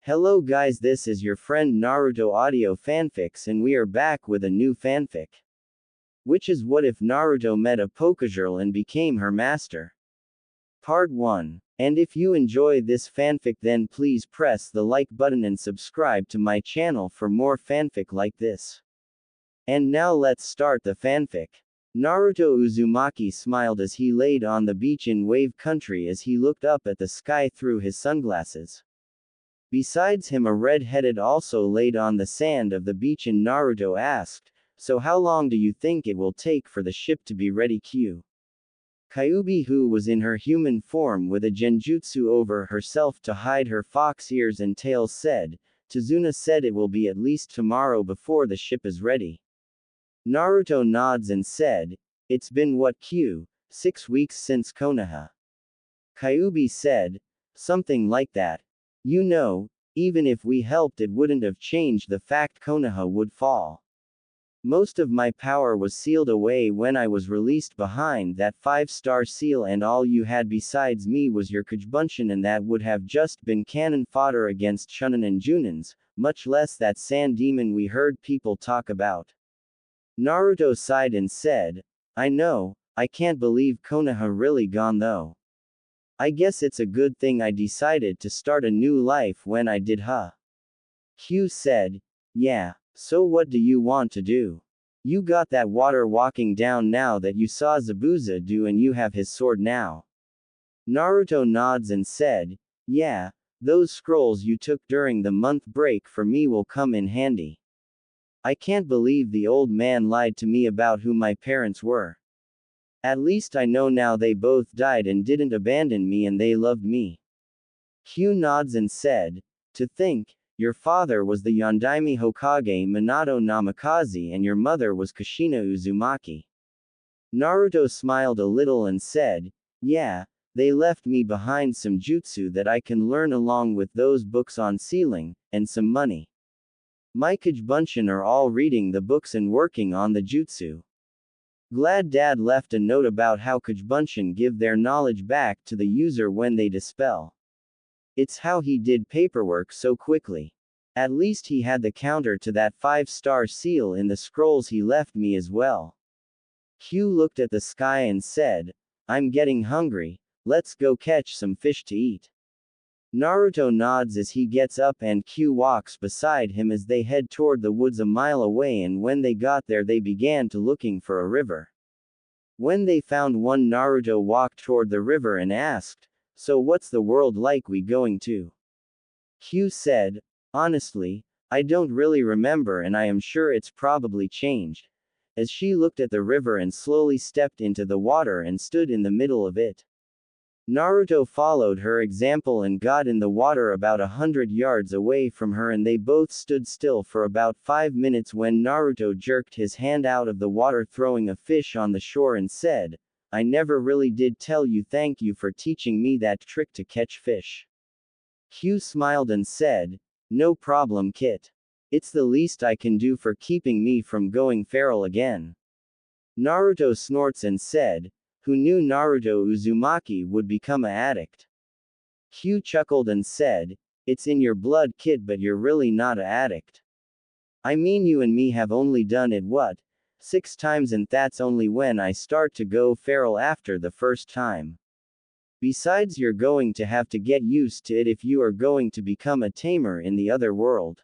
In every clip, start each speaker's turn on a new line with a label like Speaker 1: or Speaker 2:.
Speaker 1: Hello guys, this is your friend Naruto Audio Fanfics and we are back with a new fanfic. Which is what if Naruto met a Pokégirl and became her master? Part 1. And if you enjoy this fanfic then please press the like button and subscribe to my channel for more fanfic like this. And now let's start the fanfic. Naruto Uzumaki smiled as he laid on the beach in Wave Country as he looked up at the sky through his sunglasses. Besides him a red-headed also laid on the sand of the beach and Naruto asked, "So how long do you think it will take for the ship to be ready?" Kyuubi, who was in her human form with a genjutsu over herself to hide her fox ears and tail, said, "Tazuna said it will be at least tomorrow before the ship is ready." Naruto nods and said, "It's been what, 6 weeks since Konoha?" Kyuubi said, "Something like that. You know, even if we helped it wouldn't have changed the fact Konoha would fall. Most of my power was sealed away when I was released behind that 5-star seal and all you had besides me was your Kujbunshin and that would have just been cannon fodder against Chunin and Junins, much less that sand demon we heard people talk about." Naruto sighed and said, "I know, I can't believe Konoha really gone though. I guess it's a good thing I decided to start a new life when I did, huh?" Q said, "Yeah, so what do you want to do? You got that water walking down now that you saw Zabuza do and you have his sword now." Naruto nods and said, "Yeah, those scrolls you took during the month break for me will come in handy. I can't believe the old man lied to me about who my parents were. At least I know now they both died and didn't abandon me and they loved me." Q nods and said, "To think, your father was the Yondaime Hokage Minato Namikaze and your mother was Kushina Uzumaki." Naruto smiled a little and said, "Yeah, they left me behind some jutsu that I can learn along with those books on sealing, and some money. My Kujbunshin are all reading the books and working on the jutsu. Glad Dad left a note about how Kujbunshin give their knowledge back to the user when they dispel. It's how he did paperwork so quickly. At least he had the counter to that 5-star seal in the scrolls he left me as well." Q looked at the sky and said, "I'm getting hungry, let's go catch some fish to eat." Naruto nods as he gets up and Q walks beside him as they head toward the woods a mile away, and when they got there they began to looking for a river. When they found one, Naruto walked toward the river and asked, "So what's the world like we going to?" Q said, "Honestly, I don't really remember and I am sure it's probably changed," as she looked at the river and slowly stepped into the water and stood in the middle of it. Naruto followed her example and got in the water about 100 yards away from her and they both stood still for about 5 minutes when Naruto jerked his hand out of the water throwing a fish on the shore and said, "I never really did tell you thank you for teaching me that trick to catch fish." Q smiled and said, "No problem, Kit. It's the least I can do for keeping me from going feral again." Naruto snorts and said, "Who knew Naruto Uzumaki would become a addict?" Q chuckled and said, "It's in your blood, Kid, but you're really not a addict. I mean, you and me have only done it 6 times and that's only when I start to go feral after the first time. Besides, you're going to have to get used to it if you are going to become a tamer in the other world."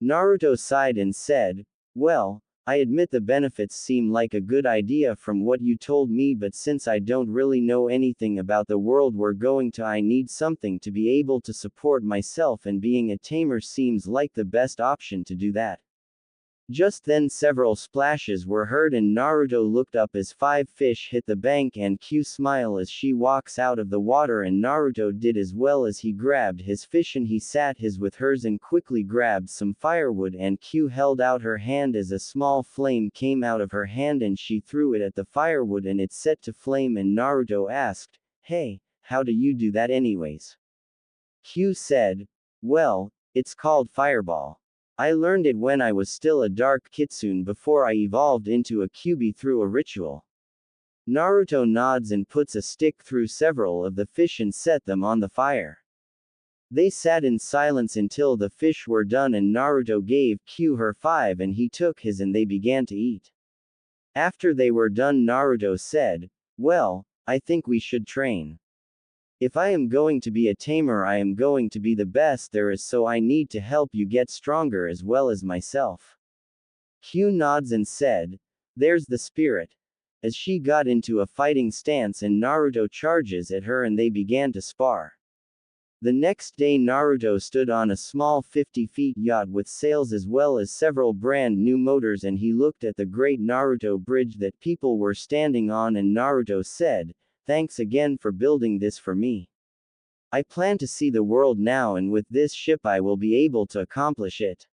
Speaker 1: Naruto sighed and said, "Well, I admit the benefits seem like a good idea from what you told me, but since I don't really know anything about the world we're going to, I need something to be able to support myself and being a tamer seems like the best option to do that." Just then several splashes were heard and Naruto looked up as 5 fish hit the bank and Q smile as she walks out of the water, and Naruto did as well as he grabbed his fish and he sat his with hers and quickly grabbed some firewood, and Q held out her hand as a small flame came out of her hand and she threw it at the firewood and it set to flame, and Naruto asked, "Hey, how do you do that anyways?" Q said, "Well, it's called fireball. I learned it when I was still a dark kitsune before I evolved into a Kyuubi through a ritual." Naruto nods and puts a stick through several of the fish and set them on the fire. They sat in silence until the fish were done and Naruto gave Q her 5 and he took his and they began to eat. After they were done Naruto said, "Well, I think we should train. If I am going to be a tamer I am going to be the best there is so I need to help you get stronger as well as myself." Q nods and said, "There's the spirit." As she got into a fighting stance and Naruto charges at her and they began to spar. The next day Naruto stood on a small 50-feet yacht with sails as well as several brand new motors and he looked at the great Naruto bridge that people were standing on and Naruto said, "Thanks again for building this for me. I plan to see the world now and with this ship I will be able to accomplish it."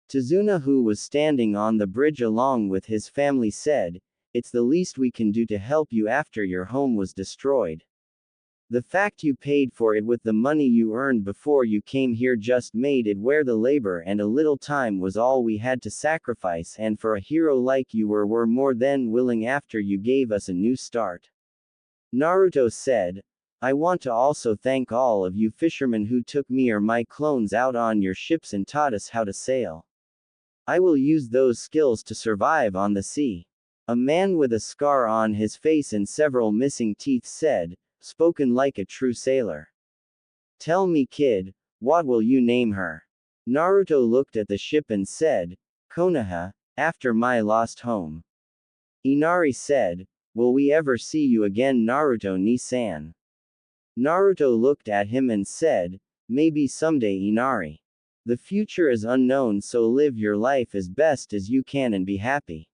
Speaker 1: Tazuna, who was standing on the bridge along with his family, said, "It's the least we can do to help you after your home was destroyed. The fact you paid for it with the money you earned before you came here just made it where the labor and a little time was all we had to sacrifice and for a hero like you we're more than willing after you gave us a new start." Naruto said, "I want to also thank all of you fishermen who took me or my clones out on your ships and taught us how to sail. I will use those skills to survive on the sea." A man with a scar on his face and several missing teeth said, spoken like a true sailor. "Tell me, kid, what will you name her?" Naruto looked at the ship and said, "Konoha, after my lost home." Inari said, "Will we ever see you again, Naruto ni-san?" Naruto looked at him and said, "Maybe someday, Inari. The future is unknown, so live your life as best as you can and be happy."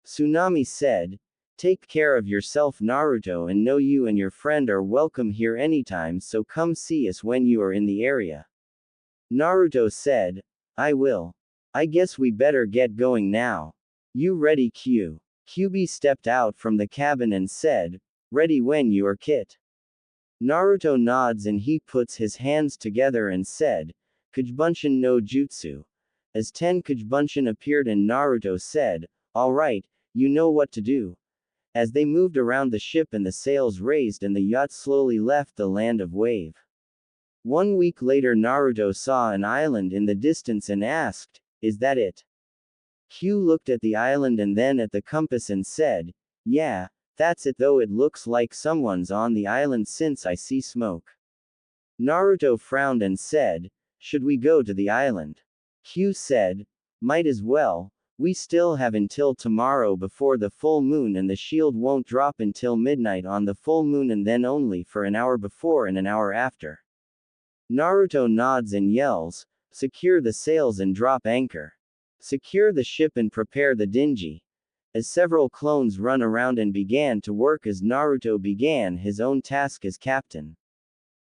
Speaker 1: Tsunami said, "Take care of yourself, Naruto, and know you and your friend are welcome here anytime, so come see us when you are in the area." Naruto said, "I will. I guess we better get going now. You ready, Q?" QB stepped out from the cabin and said, "Ready when you are, Kit." Naruto nods and he puts his hands together and said, "Kujibunshin no Jutsu." As 10 Kujibunshin appeared and Naruto said, "All right, you know what to do." As they moved around the ship and the sails raised and the yacht slowly left the land of wave. 1 week later Naruto saw an island in the distance and asked, "Is that it?" Q looked at the island and then at the compass and said, "Yeah, that's it, though it looks like someone's on the island since I see smoke." Naruto frowned and said, "Should we go to the island?" Q said, "Might as well. We still have until tomorrow before the full moon and the shield won't drop until midnight on the full moon and then only for an hour before and an hour after." Naruto nods and yells, "Secure the sails and drop anchor. Secure the ship and prepare the dingy." As several clones run around and began to work as Naruto began his own task as captain.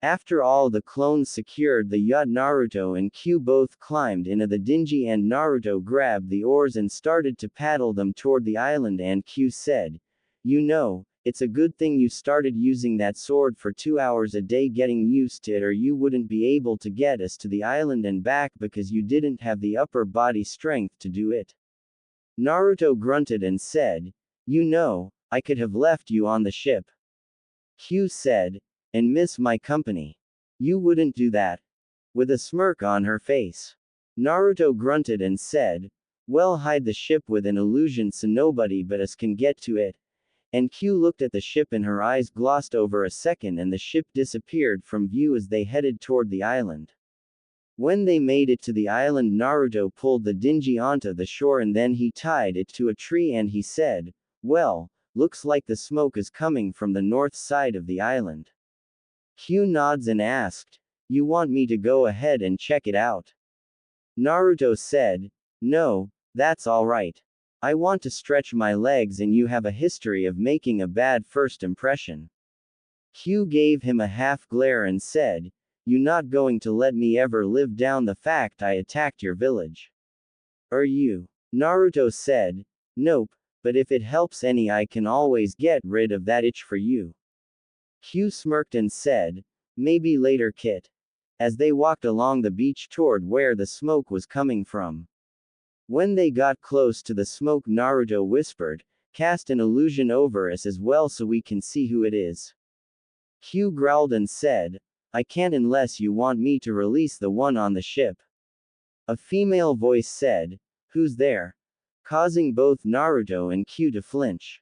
Speaker 1: After all the clones secured the yacht, Naruto and Q both climbed into the dingy and Naruto grabbed the oars and started to paddle them toward the island and Q said, "You know, it's a good thing you started using that sword for 2 hours a day getting used to it or you wouldn't be able to get us to the island and back because you didn't have the upper body strength to do it." Naruto grunted and said, "You know, I could have left you on the ship." Q said, "And miss my company. You wouldn't do that." With a smirk on her face. Naruto grunted and said, "Well, hide the ship with an illusion so nobody but us can get to it." And Q looked at the ship and her eyes glossed over a second and the ship disappeared from view as they headed toward the island. When they made it to the island, Naruto pulled the dingy onto the shore and then he tied it to a tree and he said, "Well, looks like the smoke is coming from the north side of the island." Q nods and asked, "You want me to go ahead and check it out?" Naruto said, "No, that's alright. I want to stretch my legs and you have a history of making a bad first impression." Q gave him a half glare and said, "You not going to let me ever live down the fact I attacked your village? Are you?" Naruto said, "Nope, but if it helps any I can always get rid of that itch for you." Q smirked and said, "Maybe later, Kit." As they walked along the beach toward where the smoke was coming from. When they got close to the smoke, Naruto whispered, "Cast an illusion over us as well so we can see who it is." Q growled and said, I can't unless you want me to release the one on the ship. A female voice said, "Who's there?" causing both Naruto and Q to flinch.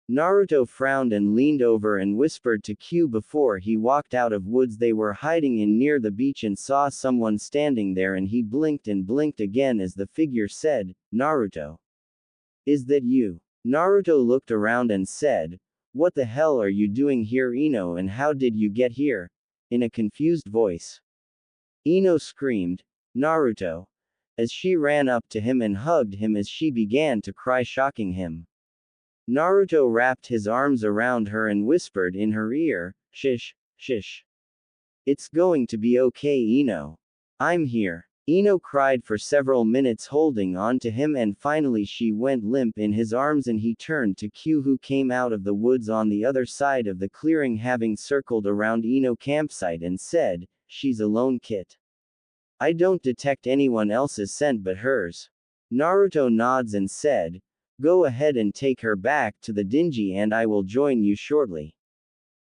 Speaker 1: Naruto frowned and leaned over and whispered to Q before he walked out of woods they were hiding in near the beach and saw someone standing there, and he blinked and blinked again as the figure said, "Naruto. Is that you?" Naruto looked around and said, "What the hell are you doing here, Ino, and how did you get here?" in a confused voice. Ino screamed, "Naruto!" as she ran up to him and hugged him as she began to cry, shocking him. Naruto wrapped his arms around her and whispered in her ear, "Shish, shish. It's going to be okay, Ino. I'm here." Ino cried for several minutes holding on to him, and finally she went limp in his arms and he turned to Q, who came out of the woods on the other side of the clearing having circled around Ino campsite and said, "She's alone, Kit. I don't detect anyone else's scent but hers." Naruto nods and said, "Go ahead and take her back to the dingy and I will join you shortly.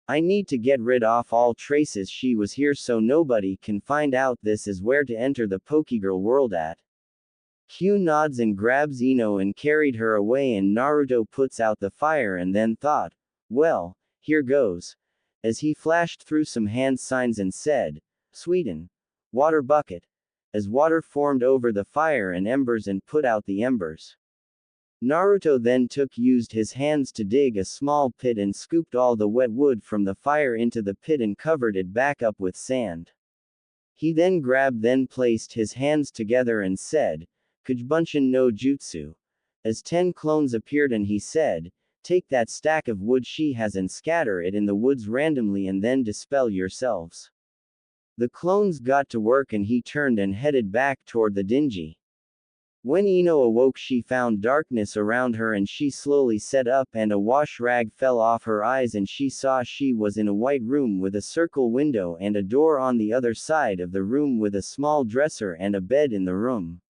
Speaker 1: I need to get rid of all traces she was here so nobody can find out this is where to enter the Pokégirl world at." Q nods and grabs Ino and carried her away, and Naruto puts out the fire and then thought, "Well, here goes," as he flashed through some hand signs and said, "Sweeten. Water bucket," as water formed over the fire and embers and put out the embers. Naruto then used his hands to dig a small pit and scooped all the wet wood from the fire into the pit and covered it back up with sand. He then placed his hands together and said, "Kujbunshin no Jutsu," as 10 clones appeared, and he said, "Take that stack of wood she has and scatter it in the woods randomly and then dispel yourselves." The clones got to work and he turned and headed back toward the dingy. When Ino awoke she found darkness around her and she slowly sat up and a wash rag fell off her eyes and she saw she was in a white room with a circle window and a door on the other side of the room with a small dresser and a bed in the room.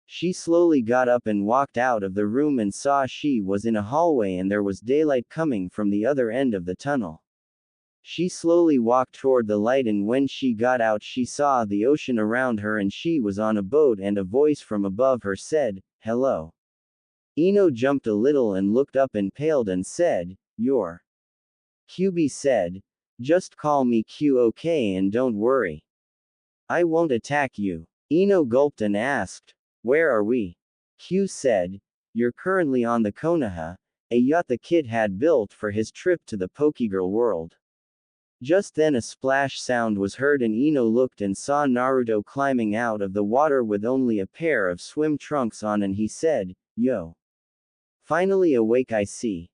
Speaker 1: She slowly got up and walked out of the room and saw she was in a hallway and there was daylight coming from the other end of the tunnel. She slowly walked toward the light, and when she got out she saw the ocean around her and she was on a boat, and a voice from above her said, "Hello." Ino jumped a little and looked up and paled and said, "You're." QB said, "Just call me Q, okay, and don't worry. I won't attack you." Ino gulped and asked, "Where are we?" Q said, "You're currently on the Konoha, a yacht the kid had built for his trip to the Pokégirl world." Just then a splash sound was heard and Ino looked and saw Naruto climbing out of the water with only a pair of swim trunks on, and he said, "Yo. Finally awake, I see."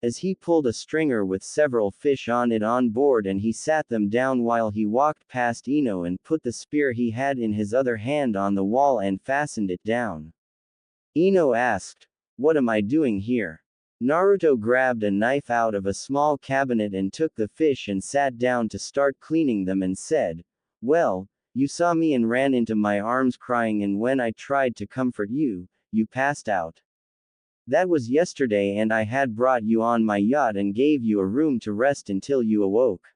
Speaker 1: As he pulled a stringer with several fish on it on board and he sat them down while he walked past Ino and put the spear he had in his other hand on the wall and fastened it down. Ino asked, "What am I doing here?" Naruto grabbed a knife out of a small cabinet and took the fish and sat down to start cleaning them and said, "Well, you saw me and ran into my arms crying, and when I tried to comfort you, you passed out. That was yesterday and I had brought you on my yacht and gave you a room to rest until you awoke."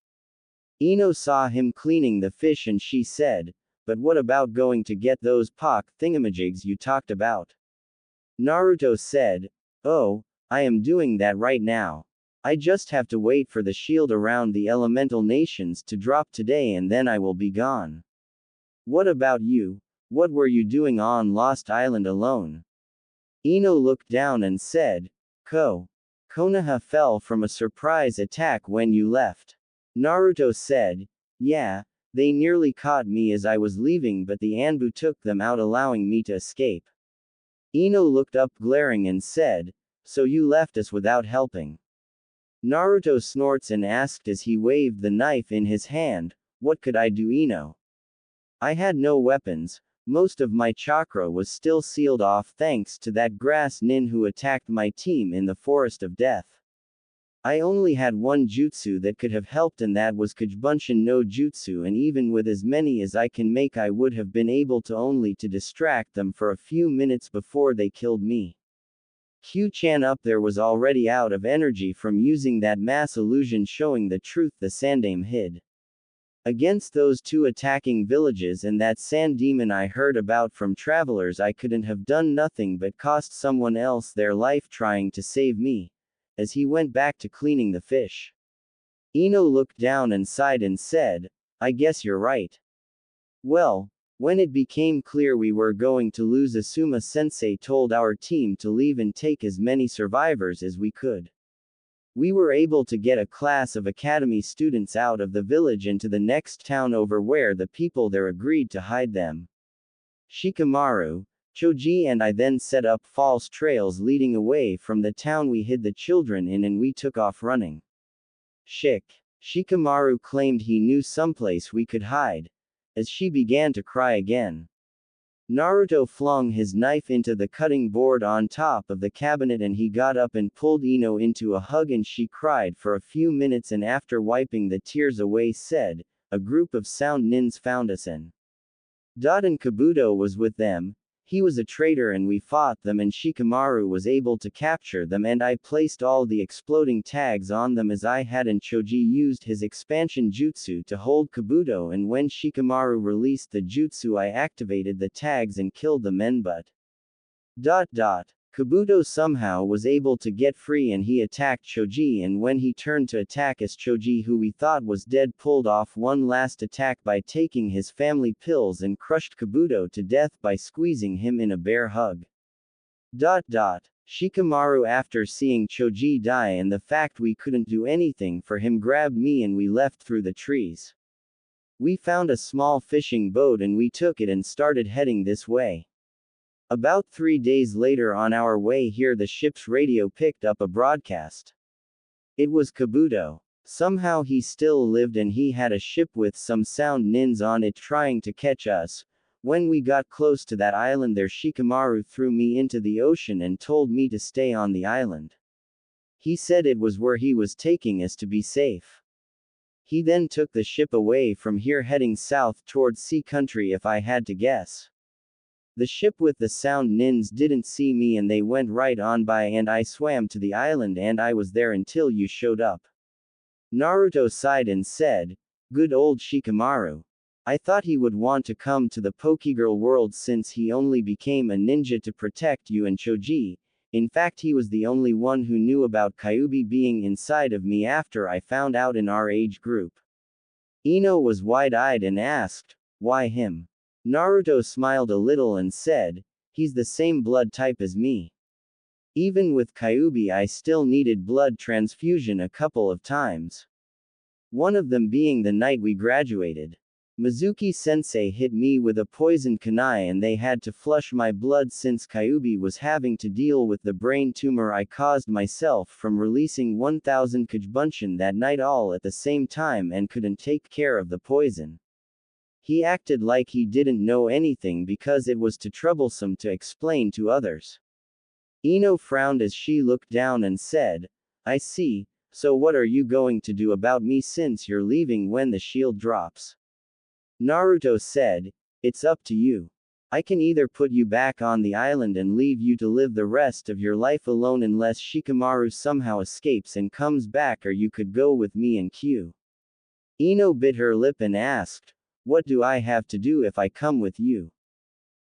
Speaker 1: Ino saw him cleaning the fish and she said, "But what about going to get those thingamajigs you talked about?" Naruto said, "Oh, I am doing that right now. I just have to wait for the shield around the elemental nations to drop today and then I will be gone." "What about you? What were you doing on Lost Island alone?" Ino looked down and said, Konoha fell from a surprise attack when you left." Naruto said, "Yeah, they nearly caught me as I was leaving but the Anbu took them out allowing me to escape." Ino looked up glaring and said, "So you left us without helping?" Naruto snorts and asked as he waved the knife in his hand, "What could I do, Ino? I had no weapons, most of my chakra was still sealed off thanks to that grass nin who attacked my team in the Forest of Death. I only had one jutsu that could have helped and that was Kujbunshin no Jutsu, and even with as many as I can make I would have been able to only to distract them for a few minutes before they killed me." Q-chan up there was already out of energy from using that mass illusion showing the truth the Sandame hid. Against those two attacking villages and that sand demon I heard about from travelers, I couldn't have done nothing but cost someone else their life trying to save me, as he went back to cleaning the fish. Ino looked down and sighed and said, I guess you're right. Well, when it became clear we were going to lose, Asuma-sensei told our team to leave and take as many survivors as we could. We were able to get a class of academy students out of the village into the next town over, where the people there agreed to hide them. Shikamaru, Choji and I then set up false trails leading away from the town we hid the children in, and we took off running. Shikamaru claimed he knew someplace we could hide, as she began to cry again. Naruto flung his knife into the cutting board on top of the cabinet and he got up and pulled Ino into a hug, and she cried for a few minutes and after wiping the tears away said, a group of sound nins found us and Kabuto was with them. He was a traitor and we fought them and Shikamaru was able to capture them and I placed all the exploding tags on them as I had, and Choji used his expansion jutsu to hold Kabuto, and when Shikamaru released the jutsu I activated the tags and killed the men, but Kabuto somehow was able to get free and he attacked Choji, and when he turned to attack us, Choji, who we thought was dead, pulled off one last attack by taking his family pills and crushed Kabuto to death by squeezing him in a bear hug. Shikamaru, after seeing Choji die and the fact we couldn't do anything for him, grabbed me and we left through the trees. We found a small fishing boat and we took it and started heading this way. About 3 days later, on our way here, the ship's radio picked up a broadcast. It was Kabuto. Somehow he still lived and he had a ship with some sound nins on it trying to catch us. When we got close to that island there, Shikamaru threw me into the ocean and told me to stay on the island. He said it was where he was taking us to be safe. He then took the ship away from here, heading south towards sea country if I had to guess. The ship with the sound nins didn't see me and they went right on by, and I swam to the island and I was there until you showed up. Naruto sighed and said, good old Shikamaru. I thought he would want to come to the Pokégirl world since he only became a ninja to protect you and Choji. In fact, he was the only one who knew about Kyuubi being inside of me after I found out in our age group. Ino was wide-eyed and asked, why him? Naruto smiled a little and said, he's the same blood type as me. Even with Kyuubi I still needed blood transfusion a couple of times. One of them being the night we graduated. Mizuki-sensei hit me with a poisoned kunai and they had to flush my blood since Kyuubi was having to deal with the brain tumor I caused myself from releasing 1000 Kajbunshin that night all at the same time and couldn't take care of the poison. He acted like he didn't know anything because it was too troublesome to explain to others. Ino frowned as she looked down and said, I see, so what are you going to do about me since you're leaving when the shield drops? Naruto said, it's up to you. I can either put you back on the island and leave you to live the rest of your life alone unless Shikamaru somehow escapes and comes back, or you could go with me and Q. Ino bit her lip and asked, what do I have to do if I come with you?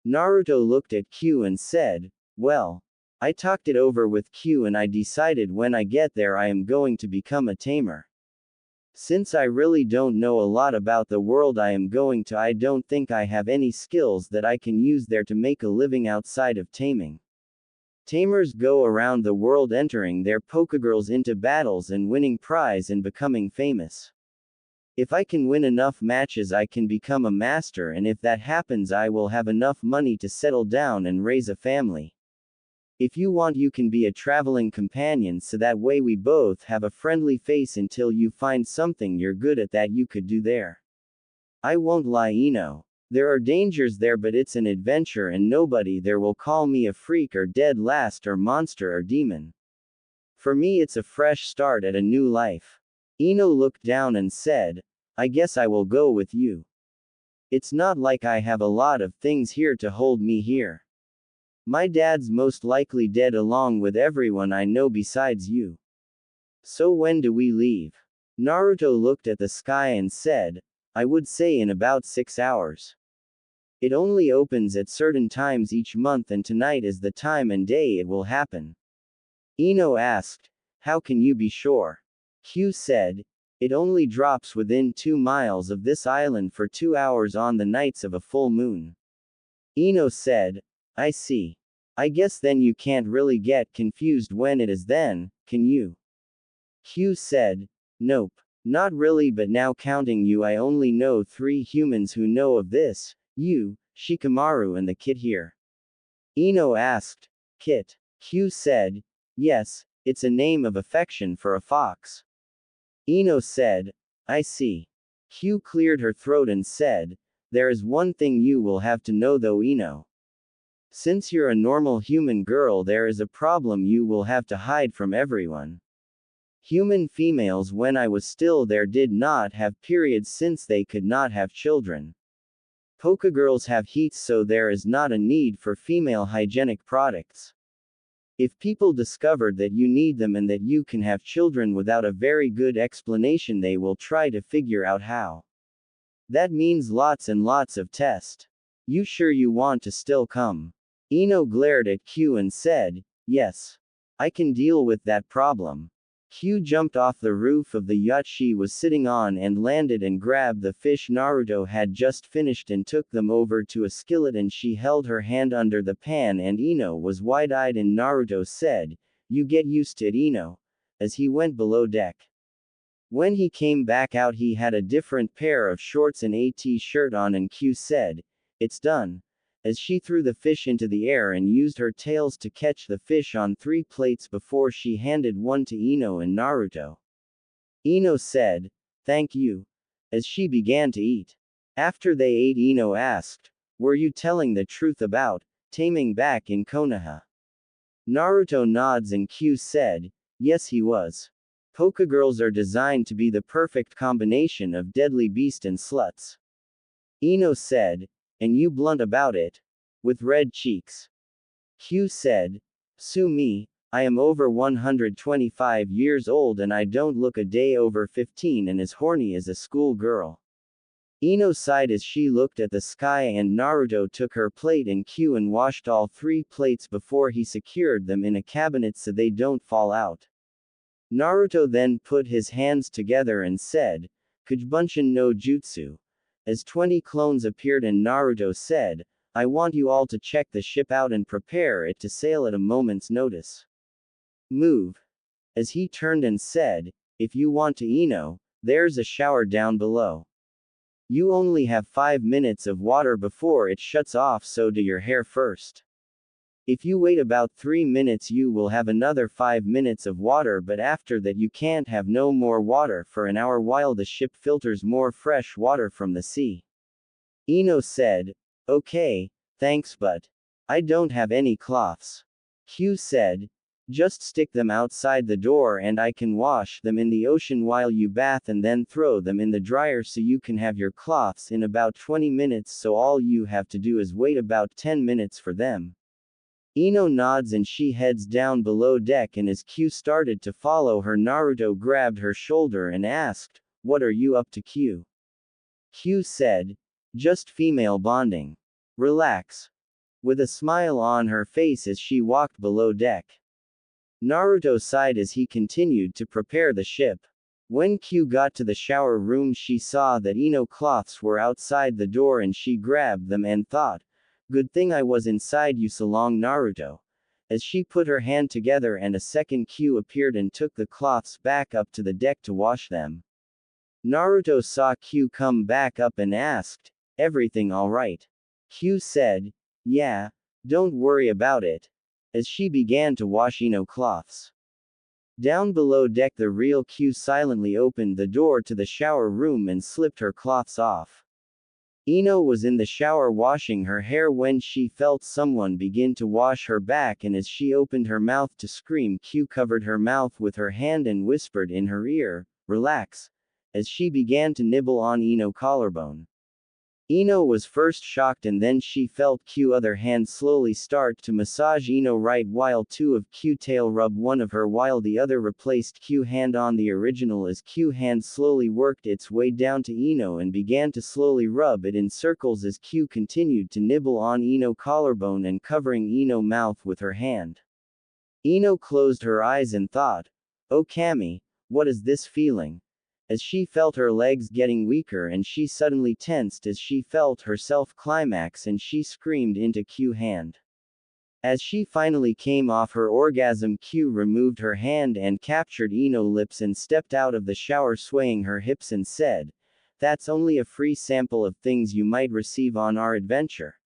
Speaker 1: Naruto looked at Q and said, well, I talked it over with Q and I decided when I get there I am going to become a tamer. Since I really don't know a lot about the world I am going to, I don't think I have any skills that I can use there to make a living outside of taming. Tamers go around the world entering their Pokégirls into battles and winning prize and becoming famous. If I can win enough matches I can become a master, and if that happens I will have enough money to settle down and raise a family. If you want you can be a traveling companion so that way we both have a friendly face until you find something you're good at that you could do there. I won't lie, Ino. There are dangers there, but it's an adventure and nobody there will call me a freak or dead last or monster or demon. For me it's a fresh start at a new life. Ino looked down and said, I guess I will go with you. It's not like I have a lot of things here to hold me here. My dad's most likely dead along with everyone I know besides you. So when do we leave? Naruto looked at the sky and said, I would say in about 6 hours. It only opens at certain times each month and tonight is the time and day it will happen. Ino asked, how can you be sure? Q said, it only drops within 2 miles of this island for 2 hours on the nights of a full moon. Ino said, I see. I guess then you can't really get confused when it is then, can you? Q said, nope. Not really, but now counting you I only know 3 humans who know of this, you, Shikamaru and the kid here. Ino asked, Kit. Q said, yes, it's a name of affection for a fox. Ino said, I see. Q cleared her throat and said, there is one thing you will have to know though, Ino. Since you're a normal human girl, there is a problem you will have to hide from everyone. Human females when I was still there did not have periods since they could not have children. Pokégirls have heat, so there is not a need for female hygienic products. If people discovered that you need them and that you can have children without a very good explanation, they will try to figure out how. That means lots and lots of test. You sure you want to still come? Ino glared at Q and said, yes. I can deal with that problem. Q jumped off the roof of the yacht she was sitting on and landed and grabbed the fish Naruto had just finished and took them over to a skillet, and she held her hand under the pan and Ino was wide-eyed and Naruto said, you get used to it, Ino, as he went below deck. When he came back out he had a different pair of shorts and a t-shirt on, and Q said, it's done, as she threw the fish into the air and used her tails to catch the fish on 3 plates before she handed one to Ino and Naruto. Ino said, thank you, as she began to eat. After they ate, Ino asked, were you telling the truth about taming back in Konoha? Naruto nods and Q said, yes he was. Pokégirls are designed to be the perfect combination of deadly beast and sluts. Ino said, and you blunt about it? With red cheeks. Q said, sue me, I am over 125 years old and I don't look a day over 15 and as horny as a school girl. Ino sighed as she looked at the sky, and Naruto took her plate and Q and washed all 3 plates before he secured them in a cabinet so they don't fall out. Naruto then put his hands together and said, Kujibunshin no Jutsu. As 20 clones appeared and Naruto said, I want you all to check the ship out and prepare it to sail at a moment's notice. Move. As he turned and said, if you want to, Ino, there's a shower down below. You only have 5 minutes of water before it shuts off, so do your hair first. If you wait about 3 minutes you will have another 5 minutes of water, but after that you can't have no more water for an hour while the ship filters more fresh water from the sea. Ino said, okay, thanks, but I don't have any cloths. Q said, just stick them outside the door and I can wash them in the ocean while you bath and then throw them in the dryer so you can have your cloths in about 20 minutes, so all you have to do is wait about 10 minutes for them. Ino nods and she heads down below deck, and as Q started to follow her, Naruto grabbed her shoulder and asked, what are you up to, Q? Q said, just female bonding. Relax. With a smile on her face as she walked below deck. Naruto sighed as he continued to prepare the ship. When Q got to the shower room she saw that Ino cloths were outside the door and she grabbed them and thought, good thing I was inside you so long, Naruto. As she put her hand together and a second Q appeared and took the cloths back up to the deck to wash them. Naruto saw Q come back up and asked, everything alright? Q said, yeah, don't worry about it. As she began to wash Ino cloths. Down below deck the real Q silently opened the door to the shower room and slipped her cloths off. Ino was in the shower washing her hair when she felt someone begin to wash her back, and as she opened her mouth to scream, Q covered her mouth with her hand and whispered in her ear, relax, as she began to nibble on Ino's collarbone. Ino was first shocked and then she felt Q other hand slowly start to massage Ino right while two of Q tail rub one of her while the other replaced Q hand on the original as Q hand slowly worked its way down to Ino and began to slowly rub it in circles as Q continued to nibble on Ino collarbone and covering Ino mouth with her hand. Ino closed her eyes and thought, "Oh Cammy, what is this feeling?" As she felt her legs getting weaker and she suddenly tensed as she felt herself climax and she screamed into Q hand. As she finally came off her orgasm, Q removed her hand and captured Ino lips and stepped out of the shower swaying her hips and said, "That's only a free sample of things you might receive on our adventure."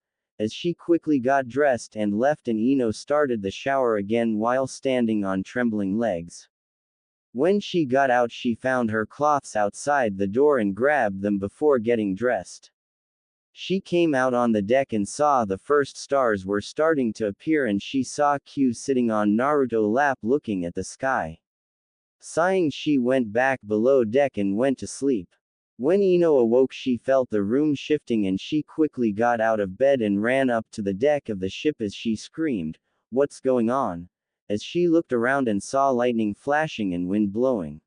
Speaker 1: As she quickly got dressed and left and Ino started the shower again while standing on trembling legs. When she got out she found her cloths outside the door and grabbed them before getting dressed. She came out on the deck and saw the first stars were starting to appear and she saw Q sitting on Naruto's lap looking at the sky. Sighing she went back below deck and went to sleep. When Ino awoke she felt the room shifting and she quickly got out of bed and ran up to the deck of the ship as she screamed, "What's going on?" as she looked around and saw lightning flashing and wind blowing.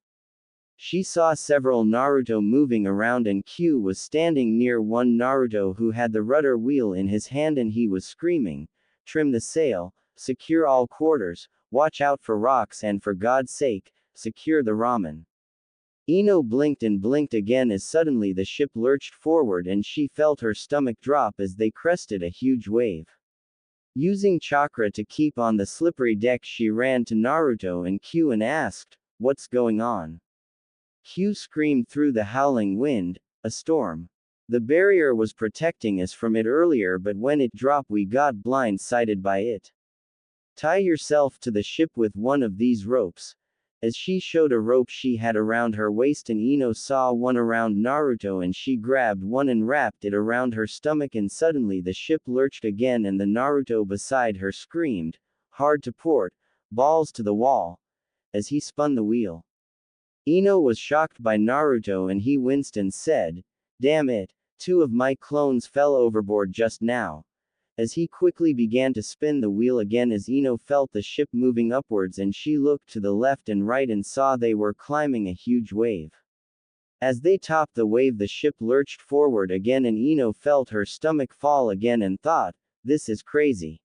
Speaker 1: She saw several Naruto moving around and Q was standing near one Naruto who had the rudder wheel in his hand and he was screaming, "Trim the sail, secure all quarters, watch out for rocks and for God's sake, secure the ramen." Ino blinked and blinked again as suddenly the ship lurched forward and she felt her stomach drop as they crested a huge wave. Using chakra to keep on the slippery deck she ran to Naruto and Q and asked, "What's going on?" Q screamed through the howling wind, "A storm. The barrier was protecting us from it earlier but when it dropped we got blindsided by it. Tie yourself to the ship with one of these ropes." As she showed a rope she had around her waist and Ino saw one around Naruto and she grabbed one and wrapped it around her stomach and suddenly the ship lurched again and the Naruto beside her screamed, "Hard to port, balls to the wall," as he spun the wheel. Ino was shocked by Naruto and he winced and said, "Damn it, two of my clones fell overboard just now." As he quickly began to spin the wheel again as Ino felt the ship moving upwards and she looked to the left and right and saw they were climbing a huge wave. As they topped the wave the ship lurched forward again and Ino felt her stomach fall again and thought, "This is crazy.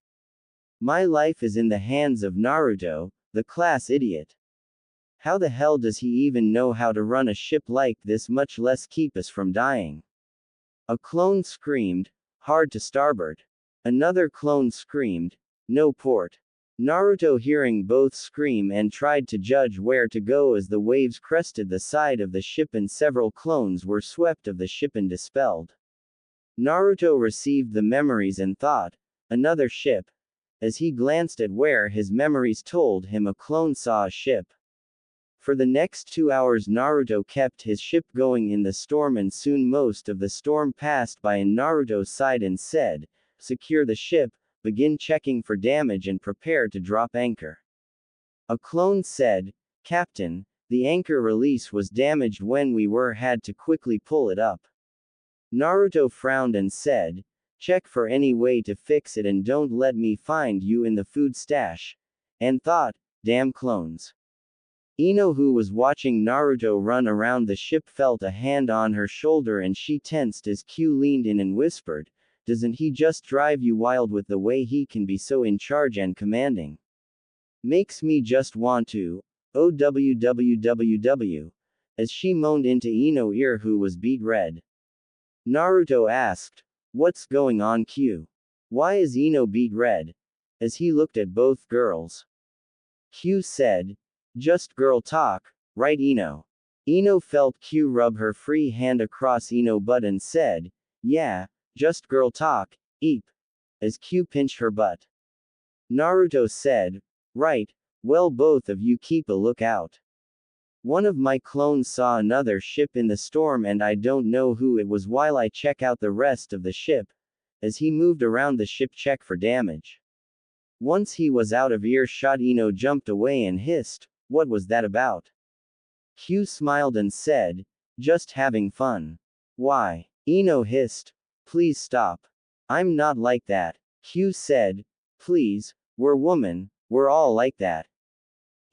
Speaker 1: My life is in the hands of Naruto, the class idiot. How the hell does he even know how to run a ship like this, much less keep us from dying?" A clone screamed, "Hard to starboard." Another clone screamed, "No port." Naruto hearing both scream and tried to judge where to go as the waves crested the side of the ship and several clones were swept of the ship and dispelled. Naruto received the memories and thought, "Another ship." As he glanced at where his memories told him a clone saw a ship. For the next 2 hours Naruto kept his ship going in the storm and soon most of the storm passed by and Naruto sighed and said, "Secure the ship, begin checking for damage and prepare to drop anchor." A clone said, "Captain, the anchor release was damaged when we had to quickly pull it up." Naruto frowned and said, "Check for any way to fix it and don't let me find you in the food stash." And thought, "Damn clones." Ino who was watching Naruto run around the ship felt a hand on her shoulder and she tensed as Q leaned in and whispered, "Doesn't he just drive you wild with the way he can be so in charge and commanding? Makes me just want to, OWWWW." As she moaned into Ino's ear who was beet red. Naruto asked, "What's going on Q? Why is Ino beet red?" As he looked at both girls. Q said, "Just girl talk, right Ino?" Ino felt Q rub her free hand across Ino's butt and said, "Yeah, just girl talk, eep." As Q pinched her butt. Naruto said, "Right, well both of you keep a lookout. One of my clones saw another ship in the storm and I don't know who it was while I check out the rest of the ship." As he moved around the ship check for damage. Once he was out of earshot Ino jumped away and hissed, "What was that about?" Q smiled and said, "Just having fun." "Why?" Ino hissed, Please stop. I'm not like that. Q said. Please, we're women, we're all like that.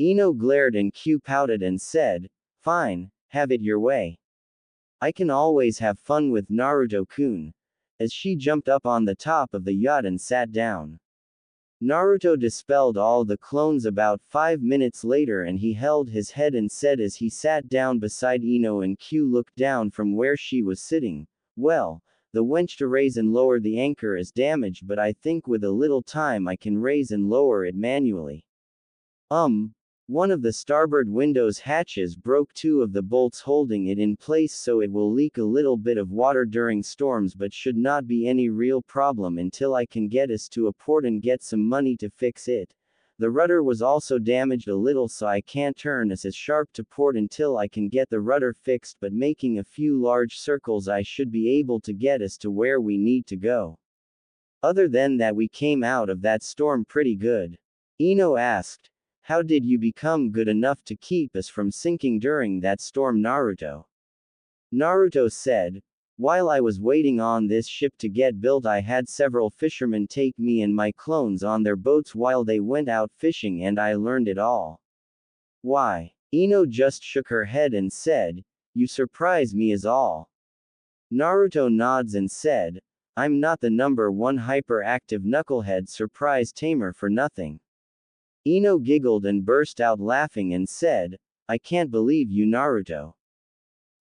Speaker 1: Ino glared and Q pouted and said, Fine, have it your way. I can always have fun with Naruto-kun. As she jumped up on the top of the yacht and sat down. Naruto dispelled all the clones about 5 minutes later and he held his head and said as he sat down beside Ino and Q looked down from where she was sitting, well, the wench to raise and lower the anchor is damaged but I think with a little time I can raise and lower it manually. One of the starboard window's hatches broke, 2 of the bolts holding it in place so it will leak a little bit of water during storms but should not be any real problem until I can get us to a port and get some money to fix it. The rudder was also damaged a little so I can't turn us as sharp to port until I can get the rudder fixed but making a few large circles I should be able to get us to where we need to go. Other than that we came out of that storm pretty good. Ino asked. How did you become good enough to keep us from sinking during that storm, Naruto? Naruto said, While I was waiting on this ship to get built I had several fishermen take me and my clones on their boats while they went out fishing and I learned it all. Why? Ino just shook her head and said, You surprise me as all. Naruto nods and said, I'm not the #1 hyperactive knucklehead surprise tamer for nothing. Ino giggled and burst out laughing and said, I can't believe you, Naruto.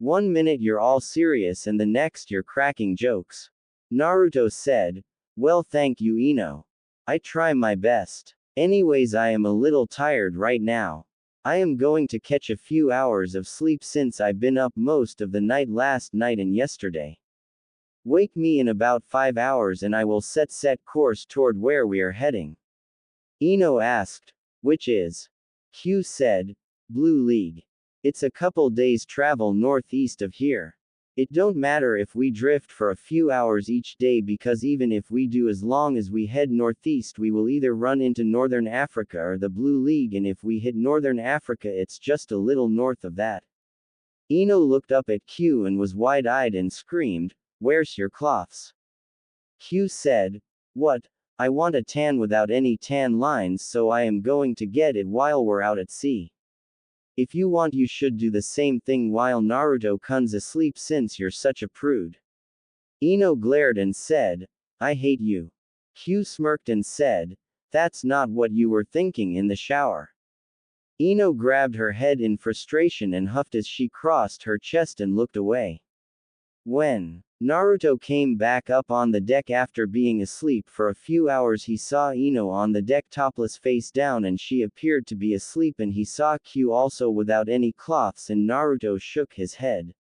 Speaker 1: 1 minute you're all serious and the next you're cracking jokes. Naruto said, Well, thank you, Ino. I try my best. Anyways, I am a little tired right now. I am going to catch a few hours of sleep since I've been up most of the night last night and yesterday. Wake me in about 5 hours and I will set course toward where we are heading. Ino asked, Which is? Q said, Blue League. It's a couple days travel northeast of here. It don't matter if we drift for a few hours each day because even if we do as long as we head northeast we will either run into northern Africa or the Blue League and if we hit northern Africa it's just a little north of that. Ino looked up at Q and was wide-eyed and screamed, Where's your cloths? Q said, What? I want a tan without any tan lines so I am going to get it while we're out at sea. If you want you should do the same thing while Naruto-kun's asleep since you're such a prude. Ino glared and said, I hate you. Q smirked and said, That's not what you were thinking in the shower. Ino grabbed her head in frustration and huffed as she crossed her chest and looked away. When Naruto came back up on the deck after being asleep for a few hours he saw Ino on the deck topless face down and she appeared to be asleep and he saw Q also without any cloths and Naruto shook his head.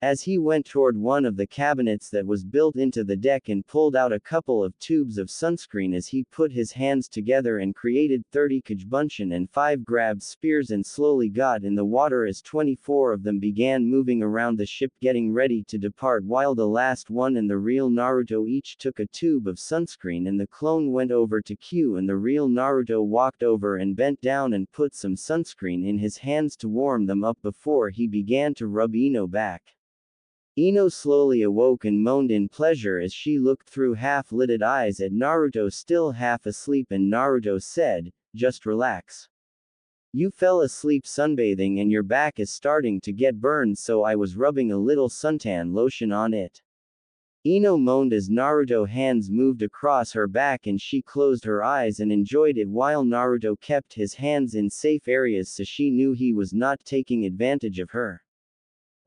Speaker 1: As he went toward one of the cabinets that was built into the deck and pulled out a couple of tubes of sunscreen as he put his hands together and created 30 Kajbunshin and 5 grabbed spears and slowly got in the water as 24 of them began moving around the ship getting ready to depart while the last one and the real Naruto each took a tube of sunscreen and the clone went over to Q and the real Naruto walked over and bent down and put some sunscreen in his hands to warm them up before he began to rub Ino back. Ino slowly awoke and moaned in pleasure as she looked through half-lidded eyes at Naruto still half asleep and Naruto said, Just relax. You fell asleep sunbathing and your back is starting to get burned so I was rubbing a little suntan lotion on it. Ino moaned as Naruto's hands moved across her back and she closed her eyes and enjoyed it while Naruto kept his hands in safe areas so she knew he was not taking advantage of her.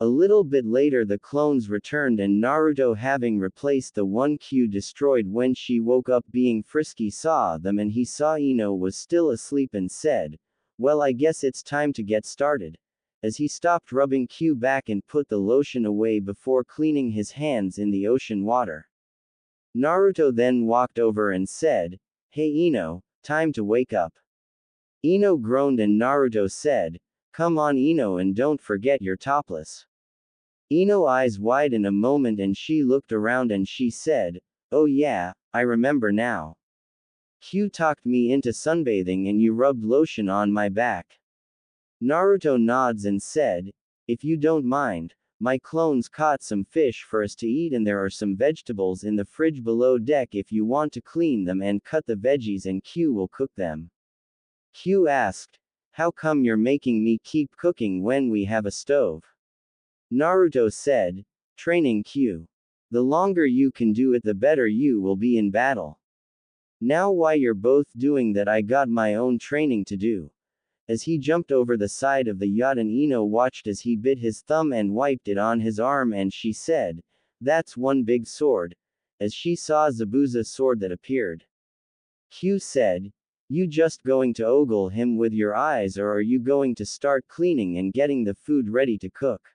Speaker 1: A little bit later the clones returned and Naruto having replaced the one Q destroyed when she woke up being frisky saw them and he saw Ino was still asleep and said, Well I guess it's time to get started. As he stopped rubbing Q back and put the lotion away before cleaning his hands in the ocean water. Naruto then walked over and said, Hey Ino, time to wake up. Ino groaned and Naruto said, Come on Ino and don't forget your topless. Ino's eyes widened in a moment and she looked around and she said, Oh yeah, I remember now. Q talked me into sunbathing and you rubbed lotion on my back. Naruto nods and said, If you don't mind, My clones caught some fish for us to eat and there are some vegetables in the fridge below deck if you want to clean them and cut the veggies and Q will cook them. Q asked, how come you're making me keep cooking when we have a stove? Naruto said, training Q. The longer you can do it the better you will be in battle. Now why you're both doing that I got my own training to do. As he jumped over the side of the yacht and Ino watched as he bit his thumb and wiped it on his arm and she said, that's one big sword, as she saw Zabuza's sword that appeared. Q said, you just going to ogle him with your eyes or are you going to start cleaning and getting the food ready to cook?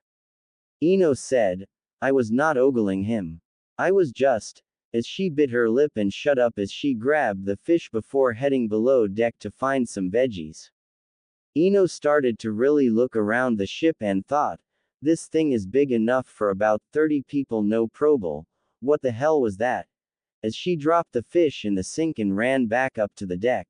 Speaker 1: Ino said, I was not ogling him. I was just, as she bit her lip and shut up as she grabbed the fish before heading below deck to find some veggies. Ino started to really look around the ship and thought, this thing is big enough for about 30 people no probable, what the hell was that? As she dropped the fish in the sink and ran back up to the deck.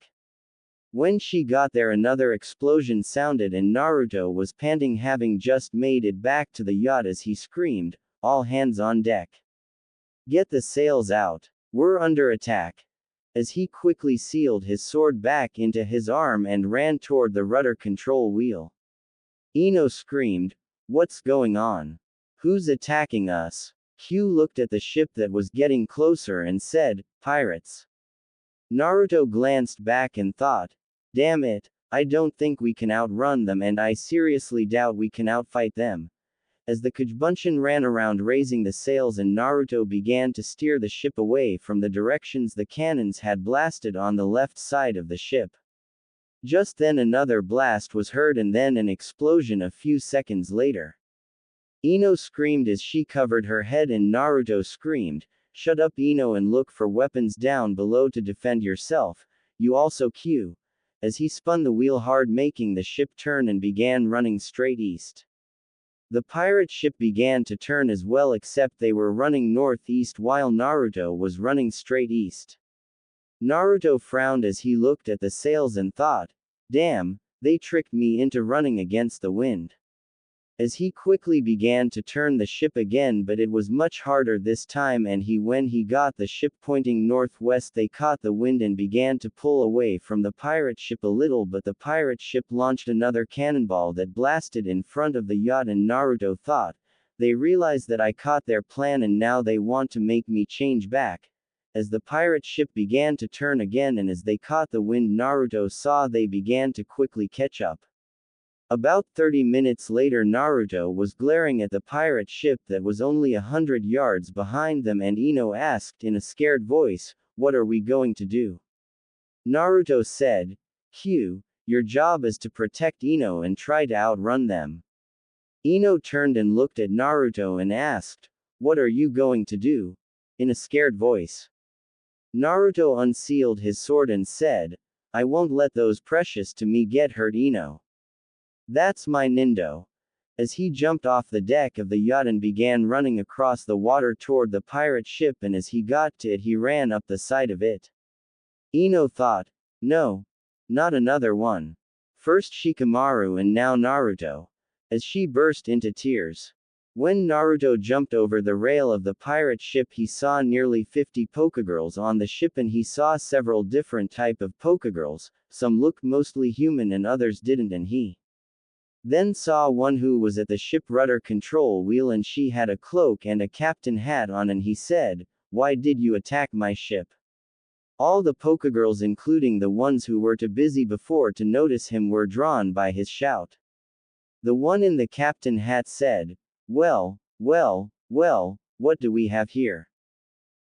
Speaker 1: When she got there another explosion sounded and Naruto was panting having just made it back to the yacht as he screamed, all hands on deck. Get the sails out. We're under attack. As he quickly sealed his sword back into his arm and ran toward the rudder control wheel. Ino screamed, what's going on? Who's attacking us? Q looked at the ship that was getting closer and said, pirates. Naruto glanced back and thought, damn it, I don't think we can outrun them and I seriously doubt we can outfight them. As the Kajbunshin ran around raising the sails and Naruto began to steer the ship away from the directions the cannons had blasted on the left side of the ship. Just then another blast was heard and then an explosion a few seconds later. Ino screamed as she covered her head and Naruto screamed, shut up Ino and look for weapons down below to defend yourself, you also Q. As he spun the wheel hard making the ship turn and began running straight east. The pirate ship began to turn as well except they were running northeast while Naruto was running straight east. Naruto frowned as he looked at the sails and thought, damn, they tricked me into running against the wind. As he quickly began to turn the ship again but it was much harder this time and when he got the ship pointing northwest they caught the wind and began to pull away from the pirate ship a little but the pirate ship launched another cannonball that blasted in front of the yacht and Naruto thought, they realize that I caught their plan and now they want to make me change back. As the pirate ship began to turn again and as they caught the wind Naruto saw they began to quickly catch up. About 30 minutes later Naruto was glaring at the pirate ship that was only 100 yards behind them and Ino asked in a scared voice, what are we going to do? Naruto said, Q, your job is to protect Ino and try to outrun them. Ino turned and looked at Naruto and asked, what are you going to do? In a scared voice. Naruto unsealed his sword and said, I won't let those precious to me get hurt Ino. That's my Nindo. As he jumped off the deck of the yacht and began running across the water toward the pirate ship and as he got to it he ran up the side of it. Ino thought, no. Not another one. First Shikamaru and now Naruto. As she burst into tears. When Naruto jumped over the rail of the pirate ship he saw nearly 50 Pokégirls on the ship and he saw several different type of Pokégirls, some looked mostly human and others didn't and he then saw one who was at the ship rudder control wheel and she had a cloak and a captain hat on and he said, why did you attack my ship? All the Pokégirls including the ones who were too busy before to notice him were drawn by his shout. The one in the captain hat said, well, what do we have here?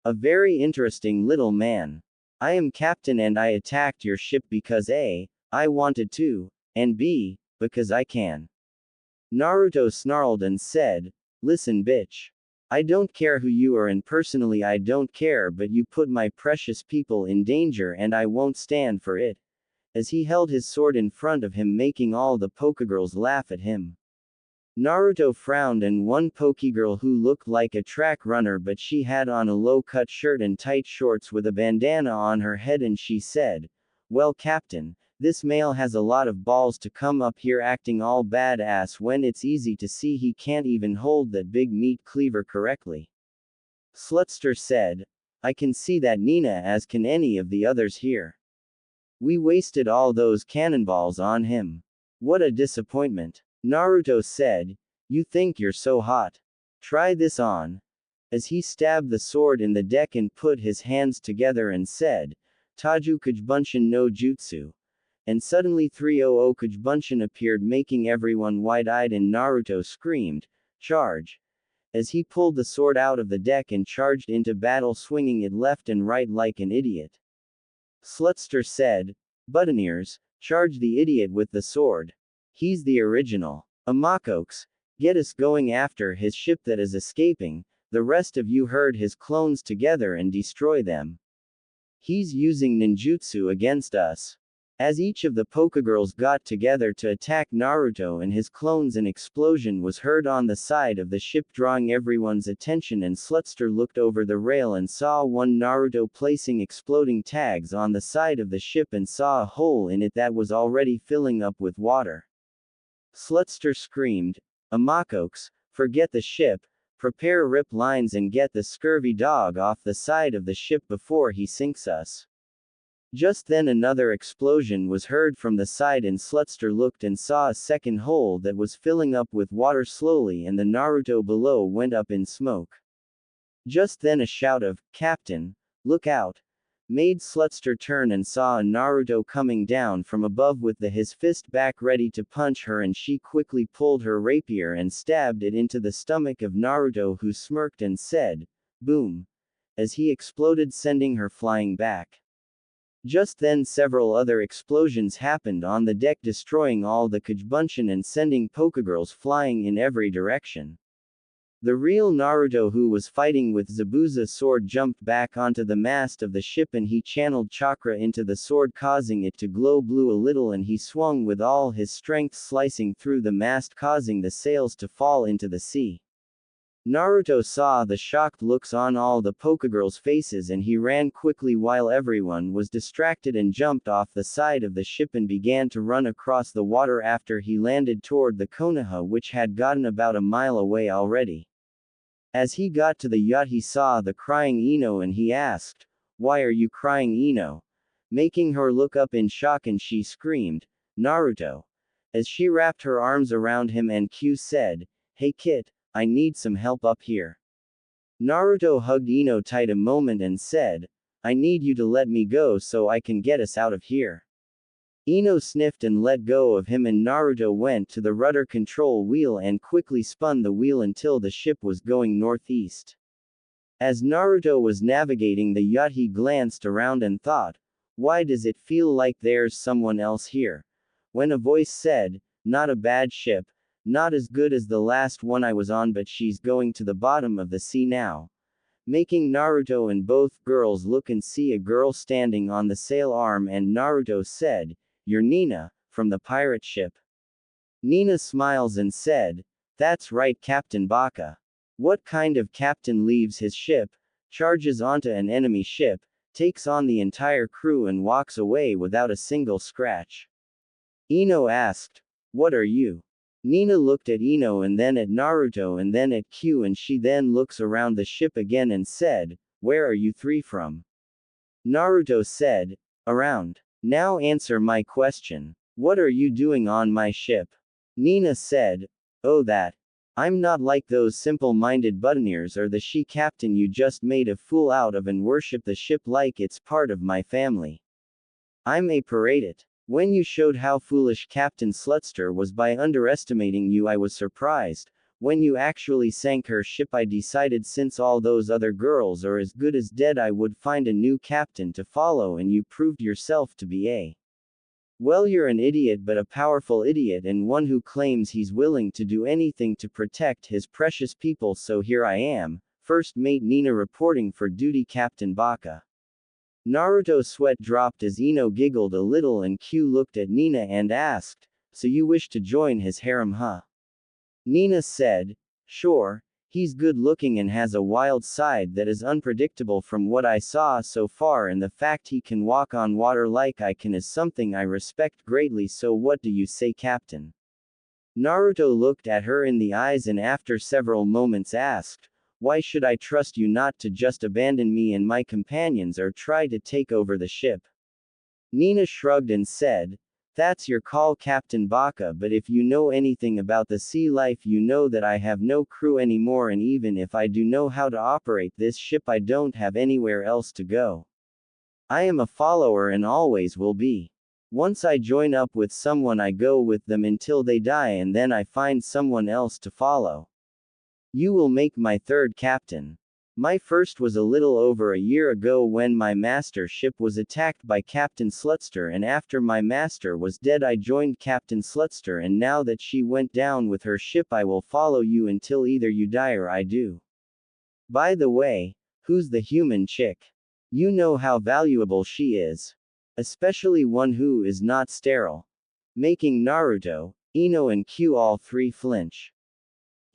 Speaker 1: A very interesting little man. I am captain and I attacked your ship because A, I wanted to, and B, because I can. Naruto snarled and said, listen bitch. I don't care who you are and personally I don't care but you put my precious people in danger and I won't stand for it. As he held his sword in front of him making all the Pokégirls laugh at him. Naruto frowned and one Pokégirl who looked like a track runner but she had on a low-cut shirt and tight shorts with a bandana on her head and she said, well captain, This male has a lot of balls to come up here acting all badass when it's easy to see he can't even hold that big meat cleaver correctly. Slutster said. I can see that, Nina, as can any of the others here. We wasted all those cannonballs on him. What a disappointment. Naruto said. You think you're so hot. Try this on. As he stabbed the sword in the deck and put his hands together and said, Taju Kujbunshin no Jutsu. And suddenly 300 Kujbunshin appeared, making everyone wide-eyed, and Naruto screamed, Charge! As he pulled the sword out of the deck and charged into battle, swinging it left and right like an idiot. Slutster said, Buttoneers, charge the idiot with the sword. He's the original. Amakoks, get us going after his ship that is escaping. The rest of you herd his clones together and destroy them. He's using ninjutsu against us. As each of the Pokégirls got together to attack Naruto and his clones, an explosion was heard on the side of the ship, drawing everyone's attention, and Slutster looked over the rail and saw one Naruto placing exploding tags on the side of the ship and saw a hole in it that was already filling up with water. Slutster screamed, Amakoks, forget the ship, prepare rip lines and get the scurvy dog off the side of the ship before he sinks us. Just then another explosion was heard from the side, and Slutster looked and saw a second hole that was filling up with water slowly, and the Naruto below went up in smoke. Just then a shout of, Captain, look out, made Slutster turn and saw a Naruto coming down from above with his fist back ready to punch her, and she quickly pulled her rapier and stabbed it into the stomach of Naruto, who smirked and said, Boom, as he exploded, sending her flying back. Just then several other explosions happened on the deck, destroying all the Kujbunshin and sending Pokégirls flying in every direction. The real Naruto, who was fighting with Zabuza's sword, jumped back onto the mast of the ship and he channeled chakra into the sword, causing it to glow blue a little, and he swung with all his strength, slicing through the mast, causing the sails to fall into the sea. Naruto saw the shocked looks on all the Pokégirls' faces, and he ran quickly while everyone was distracted and jumped off the side of the ship and began to run across the water after he landed toward the Konoha, which had gotten about a mile away already. As he got to the yacht, he saw the crying Ino and he asked, Why are you crying, Ino? Making her look up in shock, and she screamed, Naruto. As she wrapped her arms around him, and Q said, Hey kid, I need some help up here. Naruto hugged Ino tight a moment and said, I need you to let me go so I can get us out of here. Ino sniffed and let go of him, and Naruto went to the rudder control wheel and quickly spun the wheel until the ship was going northeast. As Naruto was navigating the yacht, he glanced around and thought, Why does it feel like there's someone else here? When a voice said, Not a bad ship, not as good as the last one I was on, but she's going to the bottom of the sea now. Making Naruto and both girls look and see a girl standing on the sail arm, and Naruto said, You're Nina, from the pirate ship. Nina smiles and said, That's right, Captain Baka. What kind of captain leaves his ship, charges onto an enemy ship, takes on the entire crew and walks away without a single scratch? Ino asked, What are you? Nina looked at Ino and then at Naruto and then at Q, and she then looks around the ship again and said, Where are you three from? Naruto said, Around. Now answer my question. What are you doing on my ship? Nina said, Oh, that. I'm not like those simple-minded buttoneers or the she captain you just made a fool out of and worship the ship like it's part of my family. I'm a pirate. When you showed how foolish Captain Slutster was by underestimating you, I was surprised. When you actually sank her ship, I decided since all those other girls are as good as dead, I would find a new captain to follow, and you proved yourself to be a well, you're an idiot, but a powerful idiot, and one who claims he's willing to do anything to protect his precious people. So here I am, First Mate Nina reporting for duty, Captain Baka. Naruto's sweat dropped as Ino giggled a little, and Q looked at Nina and asked, So you wish to join his harem, huh? Nina said, Sure. He's good looking and has a wild side that is unpredictable from what I saw so far, and the fact he can walk on water like I can is something I respect greatly. So what do you say, Captain? Naruto looked at her in the eyes and after several moments asked, "Why should I trust you not to just abandon me and my companions or try to take over the ship?" Nina shrugged and said, "That's your call, Captain Baka, but if you know anything about the sea life, you know that I have no crew anymore, and even if I do know how to operate this ship, I don't have anywhere else to go. I am a follower and always will be. Once I join up with someone, I go with them until they die, and then I find someone else to follow. You will make my third captain. My first was a little over a year ago when my master ship was attacked by Captain Slutster, and after my master was dead I joined Captain Slutster, and now that she went down with her ship I will follow you until either you die or I do. By the way, who's the human chick? You know how valuable she is. Especially one who is not sterile." Making Naruto, Ino and Q all three flinch.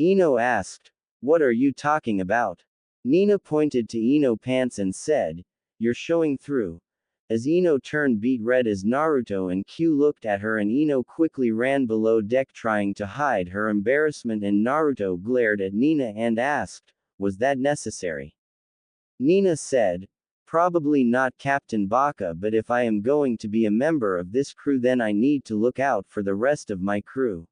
Speaker 1: Ino asked, "What are you talking about?" Nina pointed to Ino pants and said, "You're showing through." As Ino turned beet red as Naruto and Q looked at her, and Ino quickly ran below deck trying to hide her embarrassment, and Naruto glared at Nina and asked, "Was that necessary?" Nina said, "Probably not, Captain Baka, but if I am going to be a member of this crew then I need to look out for the rest of my crew."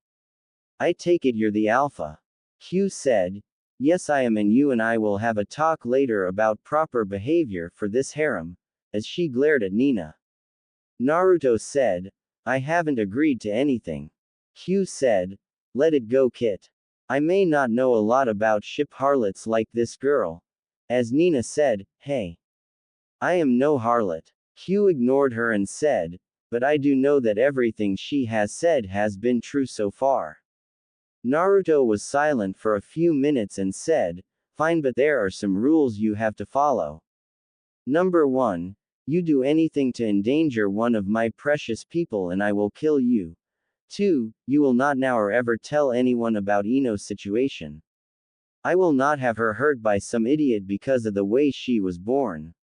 Speaker 1: "I take it you're the alpha." Q said, "Yes I am, and you and I will have a talk later about proper behavior for this harem," as she glared at Nina. Naruto said, "I haven't agreed to anything." Q said, "Let it go, Kit. I may not know a lot about ship harlots like this girl." As Nina said, "Hey. I am no harlot." Q ignored her and said, "But I do know that everything she has said has been true so far." Naruto was silent for a few minutes and said, "Fine, but there are some rules you have to follow. Number 1. You do anything to endanger one of my precious people and I will kill you. 2. You will not now or ever tell anyone about Ino's situation. I will not have her hurt by some idiot because of the way she was born.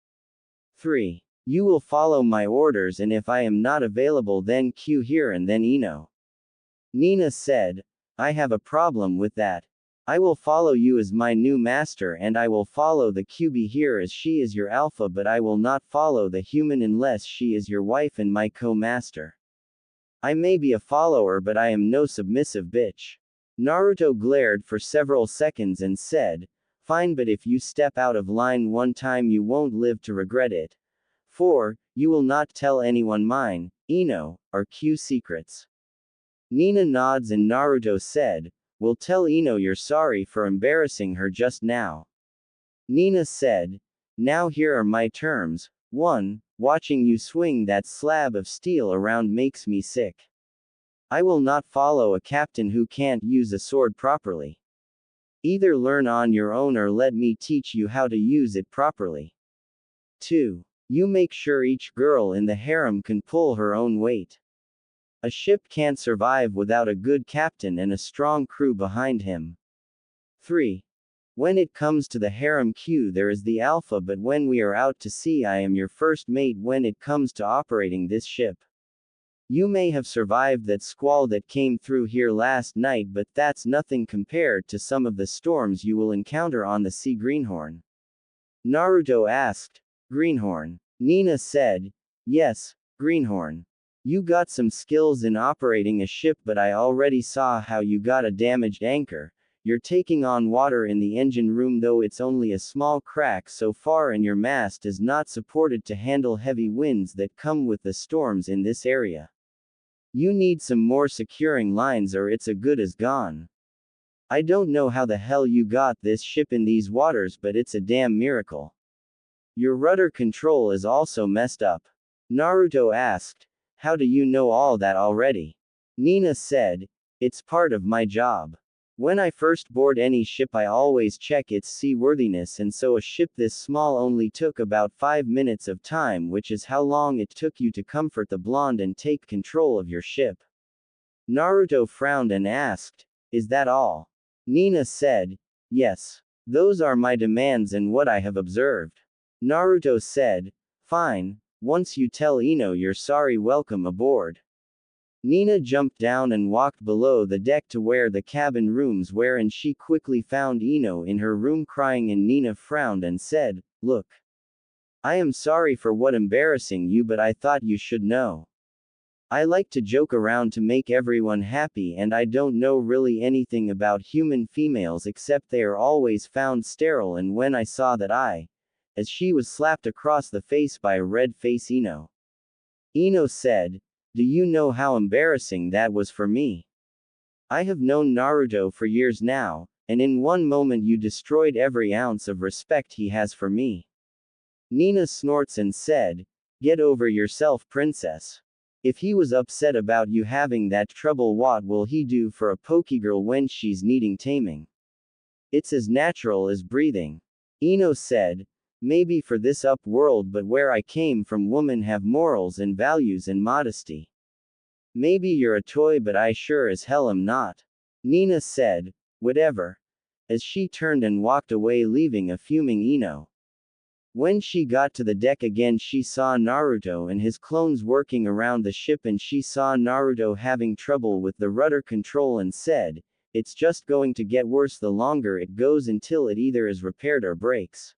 Speaker 1: 3. You will follow my orders, and if I am not available then Q here and then Ino." Nina said, "I have a problem with that. I will follow you as my new master, and I will follow the QB here as she is your alpha, but I will not follow the human unless she is your wife and my co-master. I may be a follower, but I am no submissive bitch." Naruto glared for several seconds and said, "Fine, but if you step out of line one time you won't live to regret it. 4. You will not tell anyone mine, Ino, or Q secrets." Nina nods and Naruto said, "We'll tell Ino you're sorry for embarrassing her just now." Nina said, "Now here are my terms. 1. Watching you swing that slab of steel around makes me sick. I will not follow a captain who can't use a sword properly. Either learn on your own or let me teach you how to use it properly. 2. You make sure each girl in the harem can pull her own weight. A ship can't survive without a good captain and a strong crew behind him. 3. When it comes to the harem Q, there is the alpha, but when we are out to sea I am your first mate when it comes to operating this ship. You may have survived that squall that came through here last night, but that's nothing compared to some of the storms you will encounter on the sea." Greenhorn. Naruto asked, "Greenhorn?" Nina said, "Yes, Greenhorn. You got some skills in operating a ship, but I already saw how you got a damaged anchor. You're taking on water in the engine room, though it's only a small crack so far, and your mast is not supported to handle heavy winds that come with the storms in this area. You need some more securing lines or it's a good as gone. I don't know how the hell you got this ship in these waters, but it's a damn miracle. Your rudder control is also messed up." Naruto asked, "How do you know all that already?" Nina said, "It's part of my job. When I first board any ship I always check its seaworthiness, and so a ship this small only took about 5 minutes of time, which is how long it took you to comfort the blonde and take control of your ship." Naruto frowned and asked, "Is that all?" Nina said, Yes. Those are my demands and what I have observed. Naruto said, fine, once you tell Ino you're sorry, welcome aboard. Nina jumped down and walked below the deck to where the cabin rooms were, and she quickly found Ino in her room crying, and Nina frowned and said, look. I am sorry for what embarrassing you, but I thought you should know. I like to joke around to make everyone happy, and I don't know really anything about human females except they are always found sterile, and when I saw that as she was slapped across the face by a red face Ino. Ino said, do you know how embarrassing that was for me? I have known Naruto for years now, and in one moment you destroyed every ounce of respect he has for me. Nina snorts and said, get over yourself, princess. If he was upset about you having that trouble, what will he do for a Pokégirl when she's needing taming? It's as natural as breathing. Ino said, maybe for this up world, but where I came from women have morals and values and modesty. Maybe you're a toy, but I sure as hell am not. Nina said, whatever. As she turned and walked away, leaving a fuming Ino. When she got to the deck again, she saw Naruto and his clones working around the ship, and she saw Naruto having trouble with the rudder control and said, it's just going to get worse the longer it goes until it either is repaired or breaks.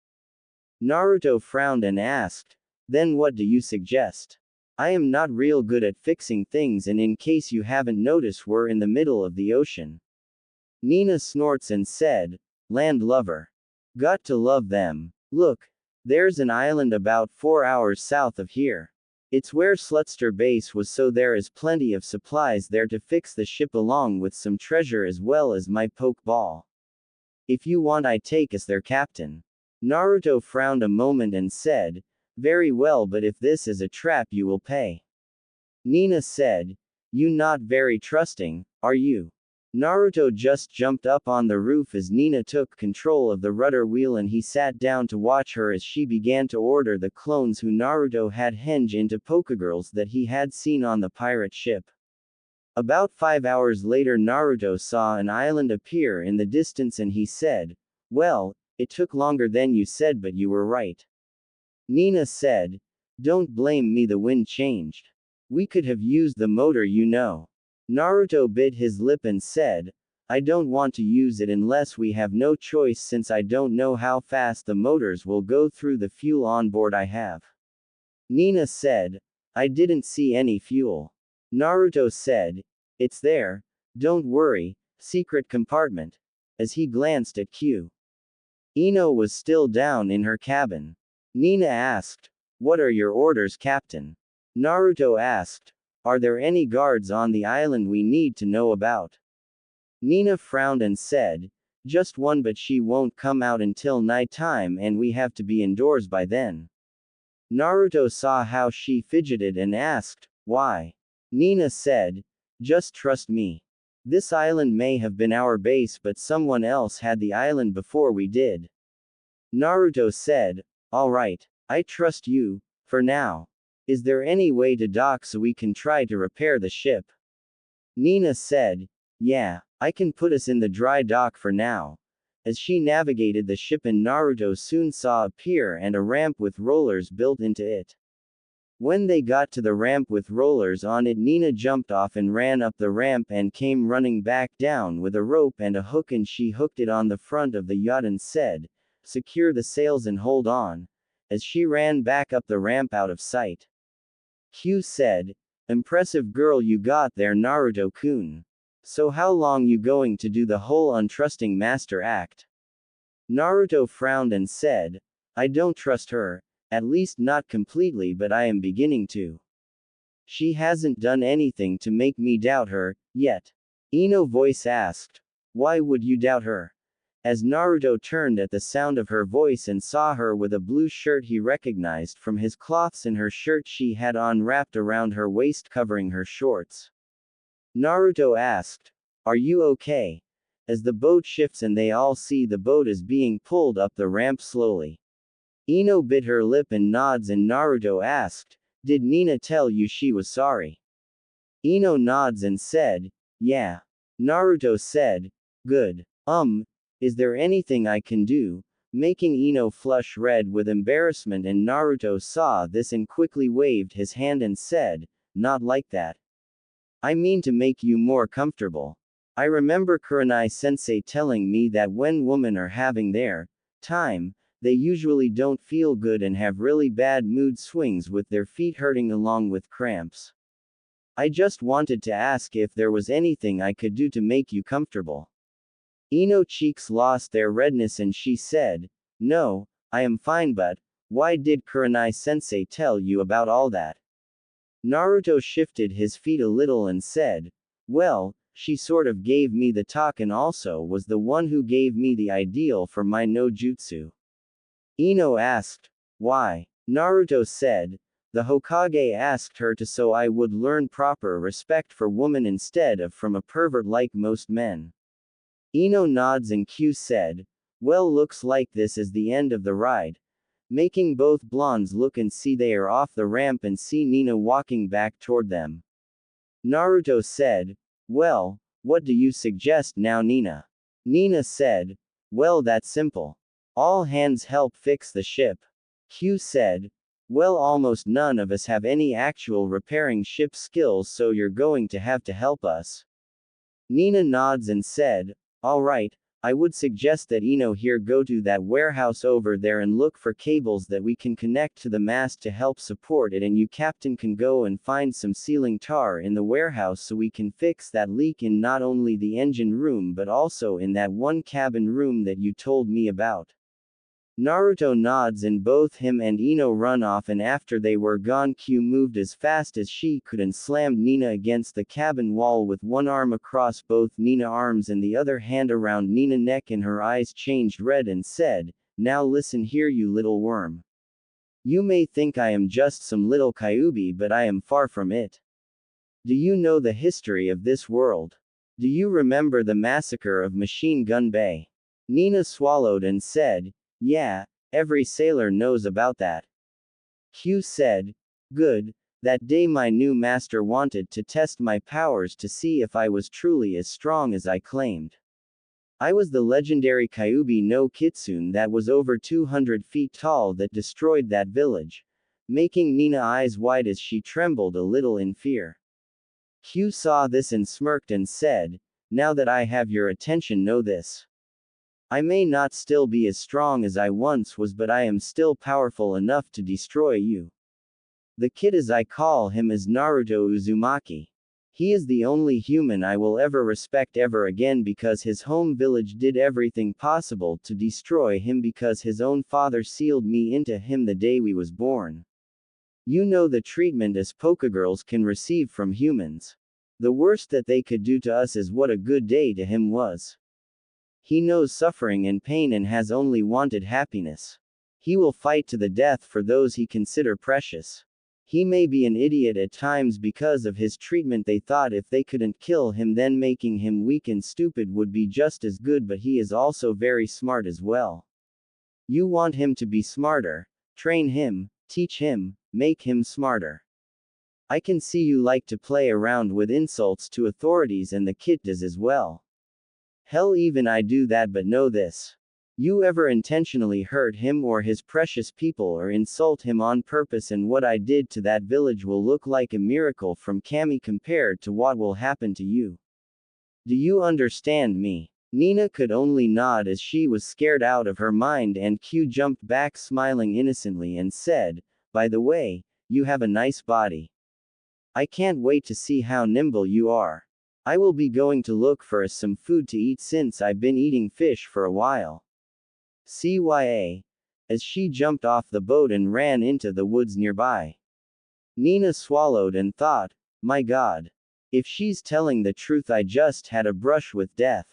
Speaker 1: Naruto frowned and asked, then what do you suggest? I am not real good at fixing things, and in case you haven't noticed, we're in the middle of the ocean. Nina snorts and said, land lover. Got to love them. Look. There's an island about 4 hours south of here. It's where Slutster base was, so there is plenty of supplies there to fix the ship along with some treasure as well as my poke ball. If you want, I take us there, Captain. Naruto frowned a moment and said, very well, but if this is a trap you will pay. Nina said, you not very trusting, are you? Naruto just jumped up on the roof as Nina took control of the rudder wheel, and he sat down to watch her as she began to order the clones who Naruto had henge into Pokégirls that he had seen on the pirate ship. About 5 hours later, Naruto saw an island appear in the distance, and he said, well, it took longer than you said, but you were right. Nina said, don't blame me, the wind changed. We could have used the motor, you know. Naruto bit his lip and said, I don't want to use it unless we have no choice, since I don't know how fast the motors will go through the fuel on board I have. Nina said, I didn't see any fuel. Naruto said, it's there, don't worry, secret compartment. As he glanced at Q. Ino was still down in her cabin. Nina asked, what are your orders, Captain? Naruto asked, are there any guards on the island we need to know about? Nina frowned and said, just one, but she won't come out until nighttime, and we have to be indoors by then. Naruto saw how she fidgeted and asked, why? Nina said, just trust me. This island may have been our base, but someone else had the island before we did. Naruto said, all right, I trust you, for now. Is there any way to dock so we can try to repair the ship? Nina said, yeah, I can put us in the dry dock for now. As she navigated the ship, and Naruto soon saw a pier and a ramp with rollers built into it. When they got to the ramp with rollers on it, Nina jumped off and ran up the ramp and came running back down with a rope and a hook, and she hooked it on the front of the yacht and said, secure the sails and hold on, as she ran back up the ramp out of sight. Q said, impressive girl you got there, Naruto-kun. So how long you going to do the whole untrusting master act? Naruto frowned and said, I don't trust her, at least not completely, but I am beginning to. She hasn't done anything to make me doubt her, yet. Ino voice asked, why would you doubt her? As Naruto turned at the sound of her voice and saw her with a blue shirt he recognized from his cloths in her shirt she had on wrapped around her waist covering her shorts. Naruto asked, are you okay? As the boat shifts and they all see the boat is being pulled up the ramp slowly. Ino bit her lip and nods, and Naruto asked, did Nina tell you she was sorry? Ino nods and said, yeah. Naruto said, good. Is there anything I can do? Making Ino flush red with embarrassment, and Naruto saw this and quickly waved his hand and said, "Not like that. I mean to make you more comfortable. I remember Kurenai-sensei telling me that when women are having their time, they usually don't feel good and have really bad mood swings with their feet hurting along with cramps. I just wanted to ask if there was anything I could do to make you comfortable." Ino's cheeks lost their redness and she said, "No, I am fine, but why did Kurenai-sensei tell you about all that?" Naruto shifted his feet a little and said, "Well, she sort of gave me the talk and also was the one who gave me the ideal for my no jutsu." Ino asked, "Why?" Naruto said, "The Hokage asked her to so I would learn proper respect for woman instead of from a pervert like most men." Ino nods and Q said, "Well, looks like this is the end of the ride." Making both blondes look and see they are off the ramp and see Nina walking back toward them. Naruto said, "Well, what do you suggest now, Nina?" Nina said, "Well, that's simple. All hands help fix the ship." Q said, "Well, almost none of us have any actual repairing ship skills, so you're going to have to help us." Nina nods and said, "All right, I would suggest that Ino here go to that warehouse over there and look for cables that we can connect to the mast to help support it, and you captain can go and find some sealing tar in the warehouse so we can fix that leak in not only the engine room but also in that one cabin room that you told me about." Naruto nods and both him and Ino run off, and after they were gone Q moved as fast as she could and slammed Nina against the cabin wall with one arm across both Nina's arms and the other hand around Nina's neck, and her eyes changed red and said, "Now listen here, you little worm. You may think I am just some little Kyuubi, but I am far from it. Do you know the history of this world? Do you remember the massacre of Machine Gun Bay?" Nina swallowed and said, "Yeah, every sailor knows about that." Q said, "Good. That day my new master wanted to test my powers to see if I was truly as strong as I claimed. I was the legendary Kyuubi no Kitsune that was over 200 feet tall that destroyed that village," making Nina's eyes wide as she trembled a little in fear. Q saw this and smirked and said, "Now that I have your attention, know this. I may not still be as strong as I once was, but I am still powerful enough to destroy you. The kid, as I call him, is Naruto Uzumaki. He is the only human I will ever respect ever again because his home village did everything possible to destroy him because his own father sealed me into him the day we was born. You know the treatment as Pokégirls can receive from humans. The worst that they could do to us is what a good day to him was. He knows suffering and pain and has only wanted happiness. He will fight to the death for those he consider precious. He may be an idiot at times because of his treatment. They thought if they couldn't kill him, then making him weak and stupid would be just as good, but he is also very smart as well. You want him to be smarter? Train him, teach him, make him smarter. I can see you like to play around with insults to authorities, and the kid does as well. Hell, even I do that, but know this. You ever intentionally hurt him or his precious people or insult him on purpose, and what I did to that village will look like a miracle from Kami compared to what will happen to you. Do you understand me?" Nina could only nod as she was scared out of her mind, and Q jumped back smiling innocently and said, "By the way, you have a nice body. I can't wait to see how nimble you are. I will be going to look for us some food to eat since I've been eating fish for a while. CYA. As she jumped off the boat and ran into the woods nearby. Nina swallowed and thought, my god. If she's telling the truth, I just had a brush with death.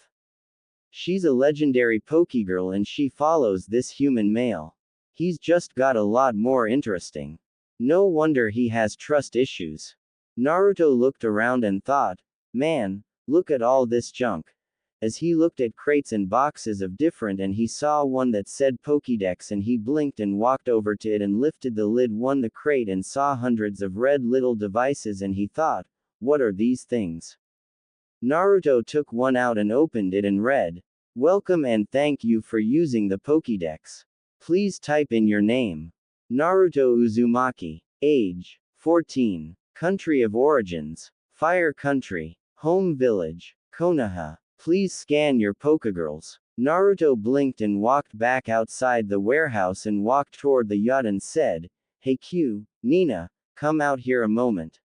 Speaker 1: She's a legendary Pokégirl and she follows this human male. He's just got a lot more interesting. No wonder he has trust issues. Naruto looked around and thought, man, look at all this junk. As he looked at crates and boxes of different, and he saw one that said Pokédex, and he blinked and walked over to it and lifted the lid the crate and saw hundreds of red little devices, and he thought, what are these things? Naruto took one out and opened it and read, Welcome and thank you for using the Pokédex. Please type in your name. Naruto Uzumaki. Age 14. Country of origins Fire Country. Home village Konoha. Please scan your Pokégirls. Naruto blinked and walked back outside the warehouse and walked toward the yacht and said, "Hey Q, Nina, come out here a moment."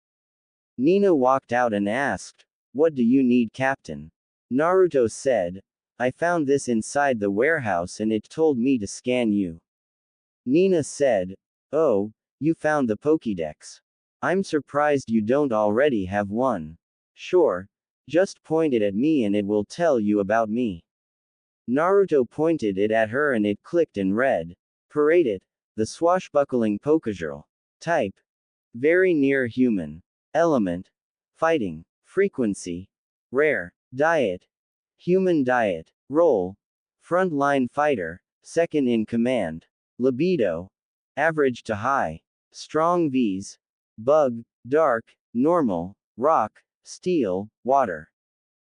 Speaker 1: Nina walked out and asked, "What do you need, Captain?" Naruto said, "I found this inside the warehouse and it told me to scan you." Nina said, "Oh, you found the Pokédex. I'm surprised you don't already have one. Sure, just point it at me and it will tell you about me." Naruto pointed it at her and it clicked and read, "Parade it, the swashbuckling Pokégirl. Type: very near human. Element: fighting. Frequency: rare. Diet: human diet. Role: frontline fighter, second in command. Libido: average to high. Strong Vs: bug, dark, normal, rock, steel, water.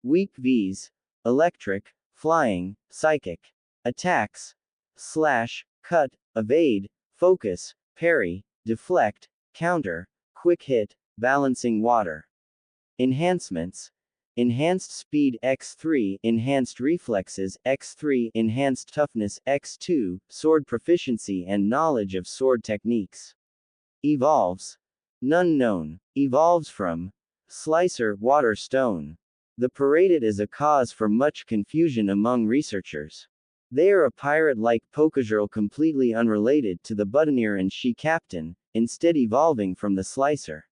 Speaker 1: Weak Vs: electric, flying, psychic. Attacks: slash, cut, evade, focus, parry, deflect, counter, quick hit, balancing water. Enhancements: enhanced speed x3, enhanced reflexes x3, enhanced toughness x2, sword proficiency and knowledge of sword techniques. Evolves: none known. Evolves from Slicer, Water Stone. The paraded is a cause for much confusion among researchers. They are a pirate-like Pokégirl completely unrelated to the Buccaneer and She Captain, instead evolving from the Slicer.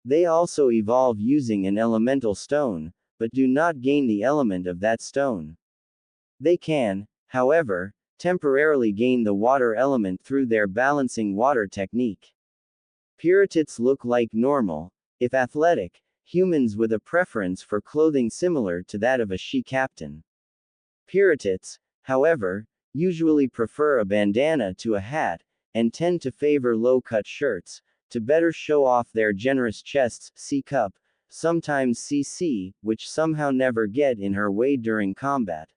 Speaker 1: They also evolve using an elemental stone, but do not gain the element of that stone. They can, however, temporarily gain the water element through their balancing water technique. Pirates look like normal, if athletic, humans with a preference for clothing similar to that of a She Captain. Pirates, however, usually prefer a bandana to a hat, and tend to favor low-cut shirts, to better show off their generous chests, C cup, sometimes CC, which somehow never get in her way during combat.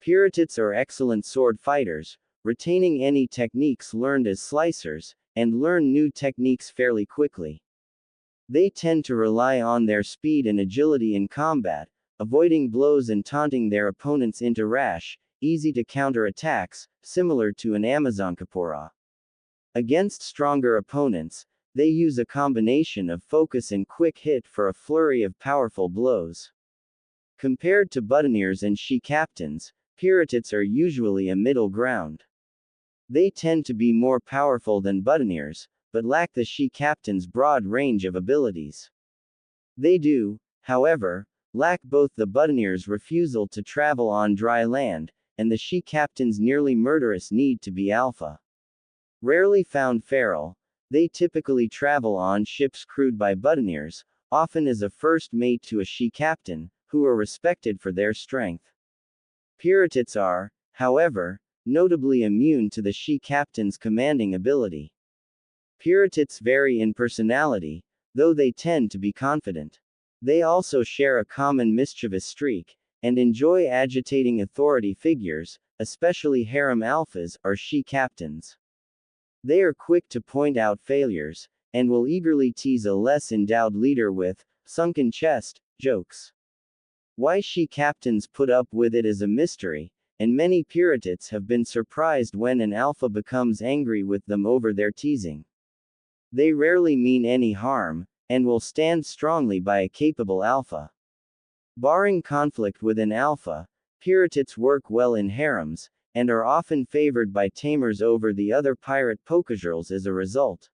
Speaker 1: Pirates are excellent sword fighters, retaining any techniques learned as slicers, and learn new techniques fairly quickly. They tend to rely on their speed and agility in combat, avoiding blows and taunting their opponents into rash, easy to counter attacks, similar to an Amazon Capoeira. Against stronger opponents, they use a combination of focus and quick hit for a flurry of powerful blows. Compared to Buccaneers and She Captains, Pirates are usually a middle ground. They tend to be more powerful than Buccaneers, but lack the She Captain's broad range of abilities. They do, however, lack both the Buccaneer's refusal to travel on dry land, and the She Captain's nearly murderous need to be alpha. Rarely found feral, they typically travel on ships crewed by Buccaneers, often as a first mate to a She Captain, who are respected for their strength. Pirates are, however, notably immune to the She Captain's commanding ability. Pirates vary in personality, though they tend to be confident. They also share a common mischievous streak, and enjoy agitating authority figures, especially harem alphas, or She Captains. They are quick to point out failures, and will eagerly tease a less endowed leader with sunken chest jokes. Why She Captains put up with it is a mystery, and many Pirates have been surprised when an alpha becomes angry with them over their teasing. They rarely mean any harm, and will stand strongly by a capable alpha. Barring conflict with an alpha, Pirates work well in harems, and are often favored by tamers over the other pirate Pokégirls as a result.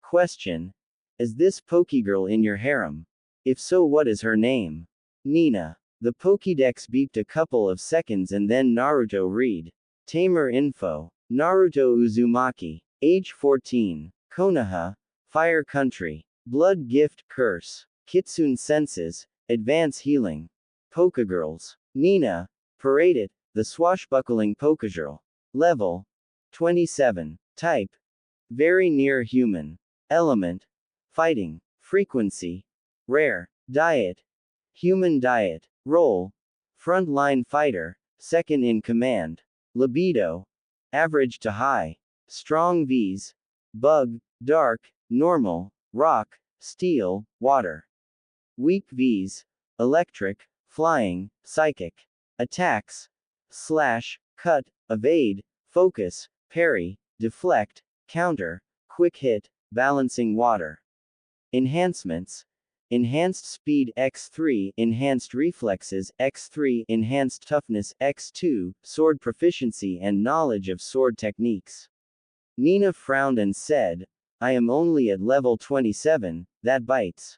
Speaker 1: Question: is this Pokégirl in your harem? If so, what is her name? Nina. The Pokédex beeped a couple of seconds and then Naruto read. Tamer info. Naruto Uzumaki. Age 14. Konoha. Fire Country. Blood Gift Curse. Kitsune Senses. Advance Healing. Pokégirls. Nina. Parade it, the swashbuckling Pokégirl. Level 27. Type: very near human. Element: fighting. Frequency: rare. Diet: human diet. Role: Front-line fighter, second in command. Libido, average to high. Strong Vs, bug, dark, normal, rock, steel, water. Weak Vs, electric, flying, psychic. Attacks, slash, cut, evade, focus, parry, deflect, counter, quick hit, balancing water. Enhancements, enhanced speed x3, enhanced reflexes x3, enhanced toughness x2, sword proficiency and knowledge of sword techniques. Nina frowned and said, I am only at level 27, that bites.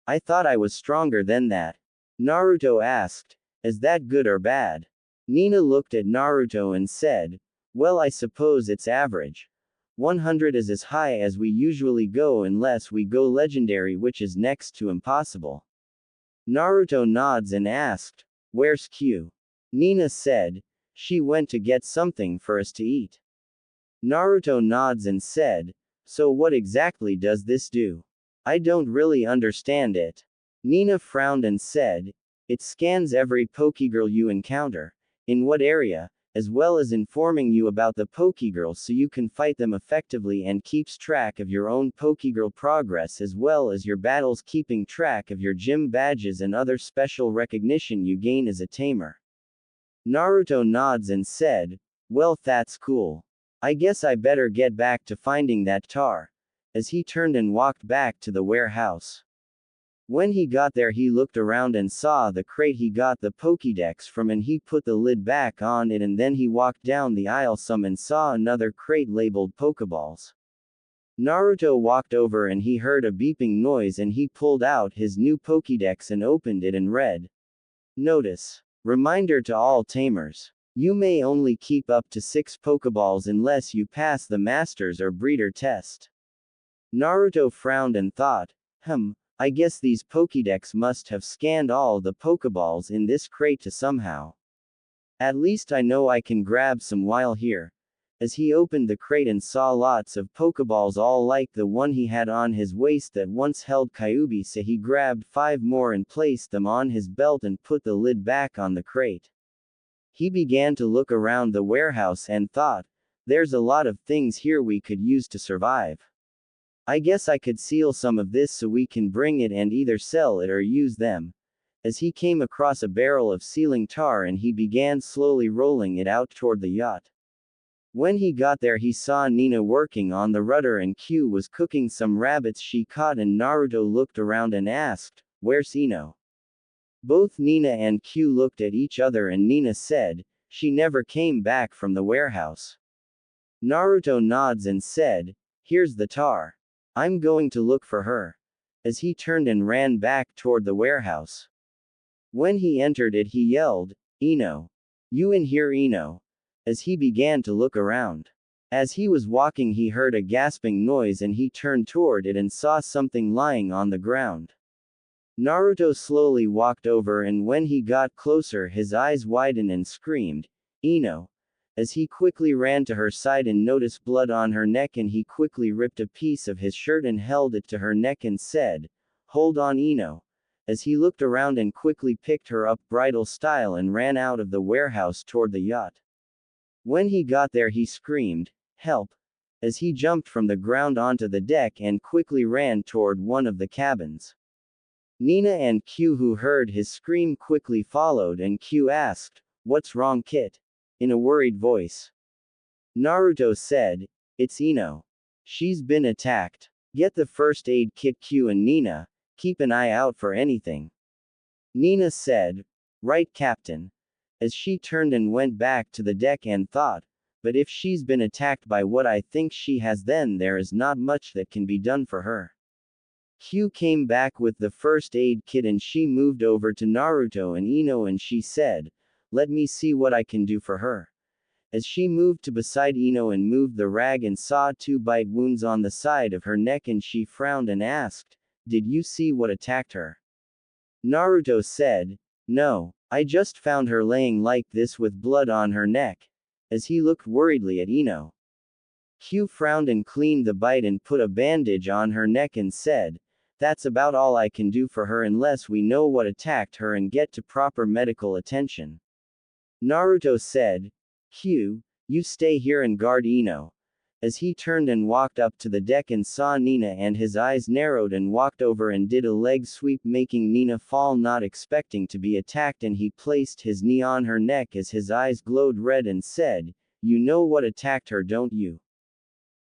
Speaker 1: I thought I was stronger than that. Naruto asked, is that good or bad? Nina looked at Naruto and said, well, I suppose it's average. 100 is as high as we usually go unless we go legendary, which is next to impossible. Naruto nods and asked, where's Q? Nina said, she went to get something for us to eat. Naruto nods and said, so what exactly does this do? I don't really understand it. Nina frowned and said, it scans every Pokégirl you encounter, in what area, as well as informing you about the Pokégirl so you can fight them effectively, and keeps track of your own Pokégirl progress as well as your battles, keeping track of your gym badges and other special recognition you gain as a tamer. Naruto nods and said, well, that's cool. I guess I better get back to finding that tar. As he turned and walked back to the warehouse. When he got there, he looked around and saw the crate he got the Pokédex from, and he put the lid back on it, and then he walked down the aisle some and saw another crate labeled Pokeballs. Naruto walked over and he heard a beeping noise, and he pulled out his new Pokédex and opened it and read. Notice. Reminder to all tamers. You may only keep up to 6 Pokeballs unless you pass the Masters or Breeder test. Naruto frowned and thought, I guess these Pokédex must have scanned all the Pokeballs in this crate to somehow. At least I know I can grab some while here. As he opened the crate and saw lots of Pokeballs, all like the one he had on his waist that once held Kyuubi, so he grabbed 5 more and placed them on his belt and put the lid back on the crate. He began to look around the warehouse and thought, there's a lot of things here we could use to survive. I guess I could seal some of this so we can bring it and either sell it or use them. As he came across a barrel of sealing tar and he began slowly rolling it out toward the yacht. When he got there, he saw Nina working on the rudder and Q was cooking some rabbits she caught, and Naruto looked around and asked, where's Ino? Both Nina and Q looked at each other and Nina said, she never came back from the warehouse. Naruto nods and said, here's the tar. I'm going to look for her. As he turned and ran back toward the warehouse. When he entered it, he yelled, Ino. You in here, Ino? As he began to look around. As he was walking, he heard a gasping noise and he turned toward it and saw something lying on the ground. Naruto slowly walked over, and when he got closer, his eyes widened and screamed, Ino. As he quickly ran to her side and noticed blood on her neck, and he quickly ripped a piece of his shirt and held it to her neck and said, hold on, Ino. As he looked around and quickly picked her up bridal style and ran out of the warehouse toward the yacht. When he got there, he screamed, help. As he jumped from the ground onto the deck and quickly ran toward one of the cabins. Nina and Q, who heard his scream, quickly followed, and Q asked, what's wrong, Kit? In a worried voice. Naruto said, it's Ino. She's been attacked. Get the first aid kit, Q, and Nina, keep an eye out for anything. Nina said, right, Captain. As she turned and went back to the deck and thought, but if she's been attacked by what I think she has, then there is not much that can be done for her. Q came back with the first aid kit and she moved over to Naruto and Ino and she said, let me see what I can do for her. As she moved to beside Ino and moved the rag and saw 2 bite wounds on the side of her neck, and she frowned and asked, did you see what attacked her? Naruto said, no, I just found her laying like this with blood on her neck. As he looked worriedly at Ino. Q frowned and cleaned the bite and put a bandage on her neck and said, That's about all I can do for her unless we know what attacked her and get to proper medical attention. Naruto said. Q, you stay here and guard Ino. As he turned and walked up to the deck and saw Nina, and his eyes narrowed and walked over and did a leg sweep, making Nina fall, not expecting to be attacked, and he placed his knee on her neck as his eyes glowed red and said, you know what attacked her, don't you?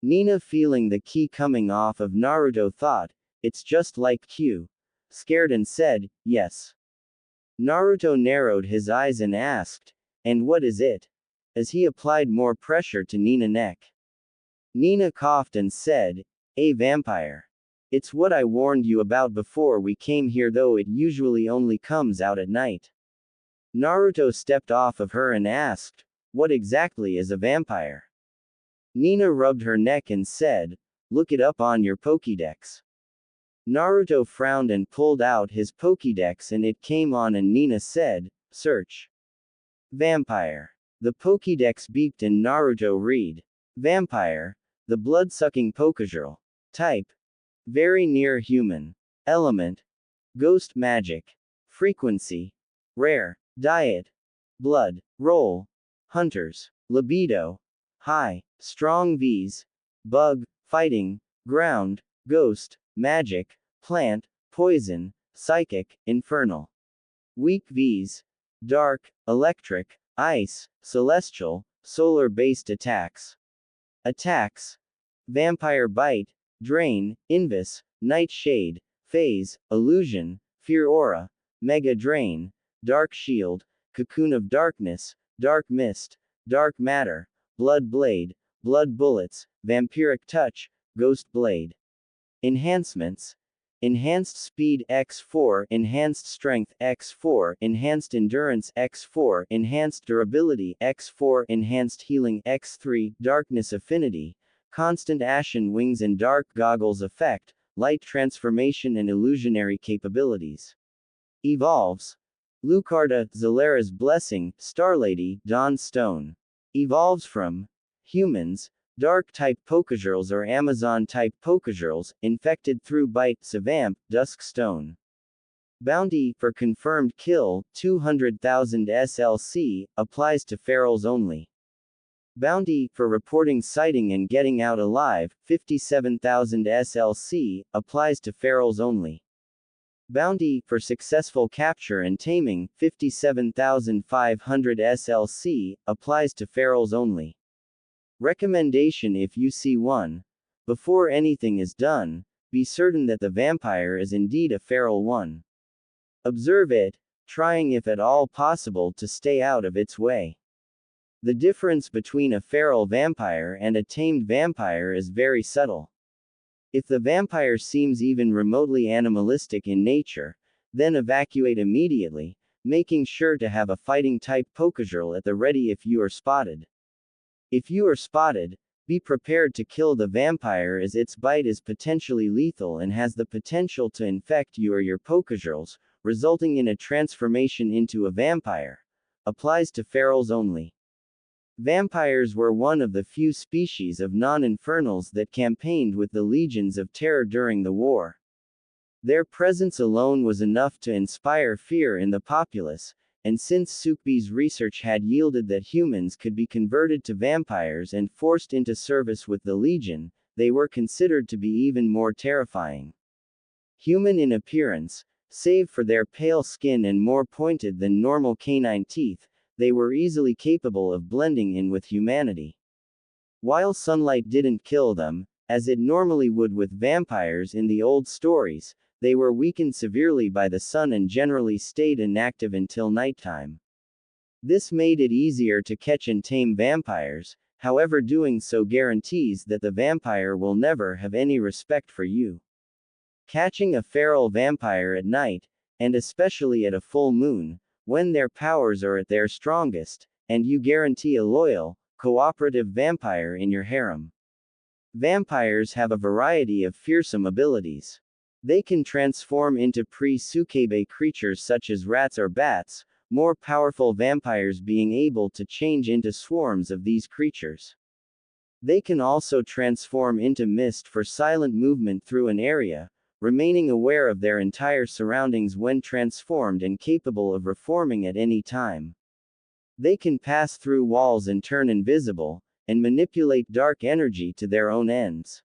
Speaker 1: Nina, feeling the ki coming off of Naruto, thought, it's just like Q. Scared and said, yes. Naruto narrowed his eyes and asked, and what is it? As he applied more pressure to Nina's neck. Nina coughed and said, a vampire. It's what I warned you about before we came here, though it usually only comes out at night. Naruto stepped off of her and asked, what exactly is a vampire? Nina rubbed her neck and said, look it up on your Pokédex. Naruto frowned and pulled out his Pokédex, and it came on, and Nina said, search. Vampire. The Pokédex beeped and Naruto read. Vampire. The blood-sucking Pokégirl. Type. Very near human. Element. Ghost magic. Frequency. Rare. Diet. Blood. Roll. Hunters. Libido. High. Strong Vs. Bug. Fighting. Ground. Ghost. Magic. Plant. Poison. Psychic. Infernal. Weak Vs. Dark. Electric. Ice. Celestial. Solar-based attacks. Attacks. Vampire Bite. Drain. Invis. Nightshade. Phase. Illusion. Fear Aura. Mega Drain. Dark Shield. Cocoon of Darkness. Dark Mist. Dark Matter. Blood Blade. Blood Bullets. Vampiric Touch. Ghost Blade. Enhancements. Enhanced Speed X4, Enhanced Strength X4, Enhanced Endurance X4, Enhanced Durability X4, Enhanced Healing X3, Darkness Affinity, Constant Ashen Wings and Dark Goggles Effect, Light Transformation and Illusionary Capabilities. Evolves. Lucarda, Zalera's Blessing, Starlady, Dawn Stone. Evolves from humans, Dark-type Pokégirls or Amazon-type Pokégirls, infected through bite, Savamp, Dusk Stone. Bounty, for confirmed kill, 200,000 SLC, applies to ferals only. Bounty, for reporting sighting and getting out alive, 57,000 SLC, applies to ferals only. Bounty, for successful capture and taming, 57,500 SLC, applies to ferals only. Recommendation: if you see one, before anything is done, be certain that the vampire is indeed a feral one. Observe it, trying if at all possible to stay out of its way. The difference between a feral vampire and a tamed vampire is very subtle. If the vampire seems even remotely animalistic in nature, then evacuate immediately, making sure to have a fighting-type Pokégirl at the ready if you are spotted. If you are spotted, be prepared to kill the vampire, as its bite is potentially lethal and has the potential to infect you or your Pokégirls, resulting in a transformation into a vampire. Applies to ferals only. Vampires were one of the few species of non-infernals that campaigned with the Legions of Terror during the war. Their presence alone was enough to inspire fear in the populace, and since Sukbi's research had yielded that humans could be converted to vampires and forced into service with the Legion, they were considered to be even more terrifying. Human in appearance, save for their pale skin and more pointed than normal canine teeth, they were easily capable of blending in with humanity. While sunlight didn't kill them, as it normally would with vampires in the old stories, they were weakened severely by the sun and generally stayed inactive until nighttime. This made it easier to catch and tame vampires, however doing so guarantees that the vampire will never have any respect for you. Catching a feral vampire at night, and especially at a full moon, when their powers are at their strongest, and you guarantee a loyal, cooperative vampire in your harem. Vampires have a variety of fearsome abilities. They can transform into pre-Sukebe creatures such as rats or bats, more powerful vampires being able to change into swarms of these creatures. They can also transform into mist for silent movement through an area, remaining aware of their entire surroundings when transformed and capable of reforming at any time. They can pass through walls and turn invisible, and manipulate dark energy to their own ends.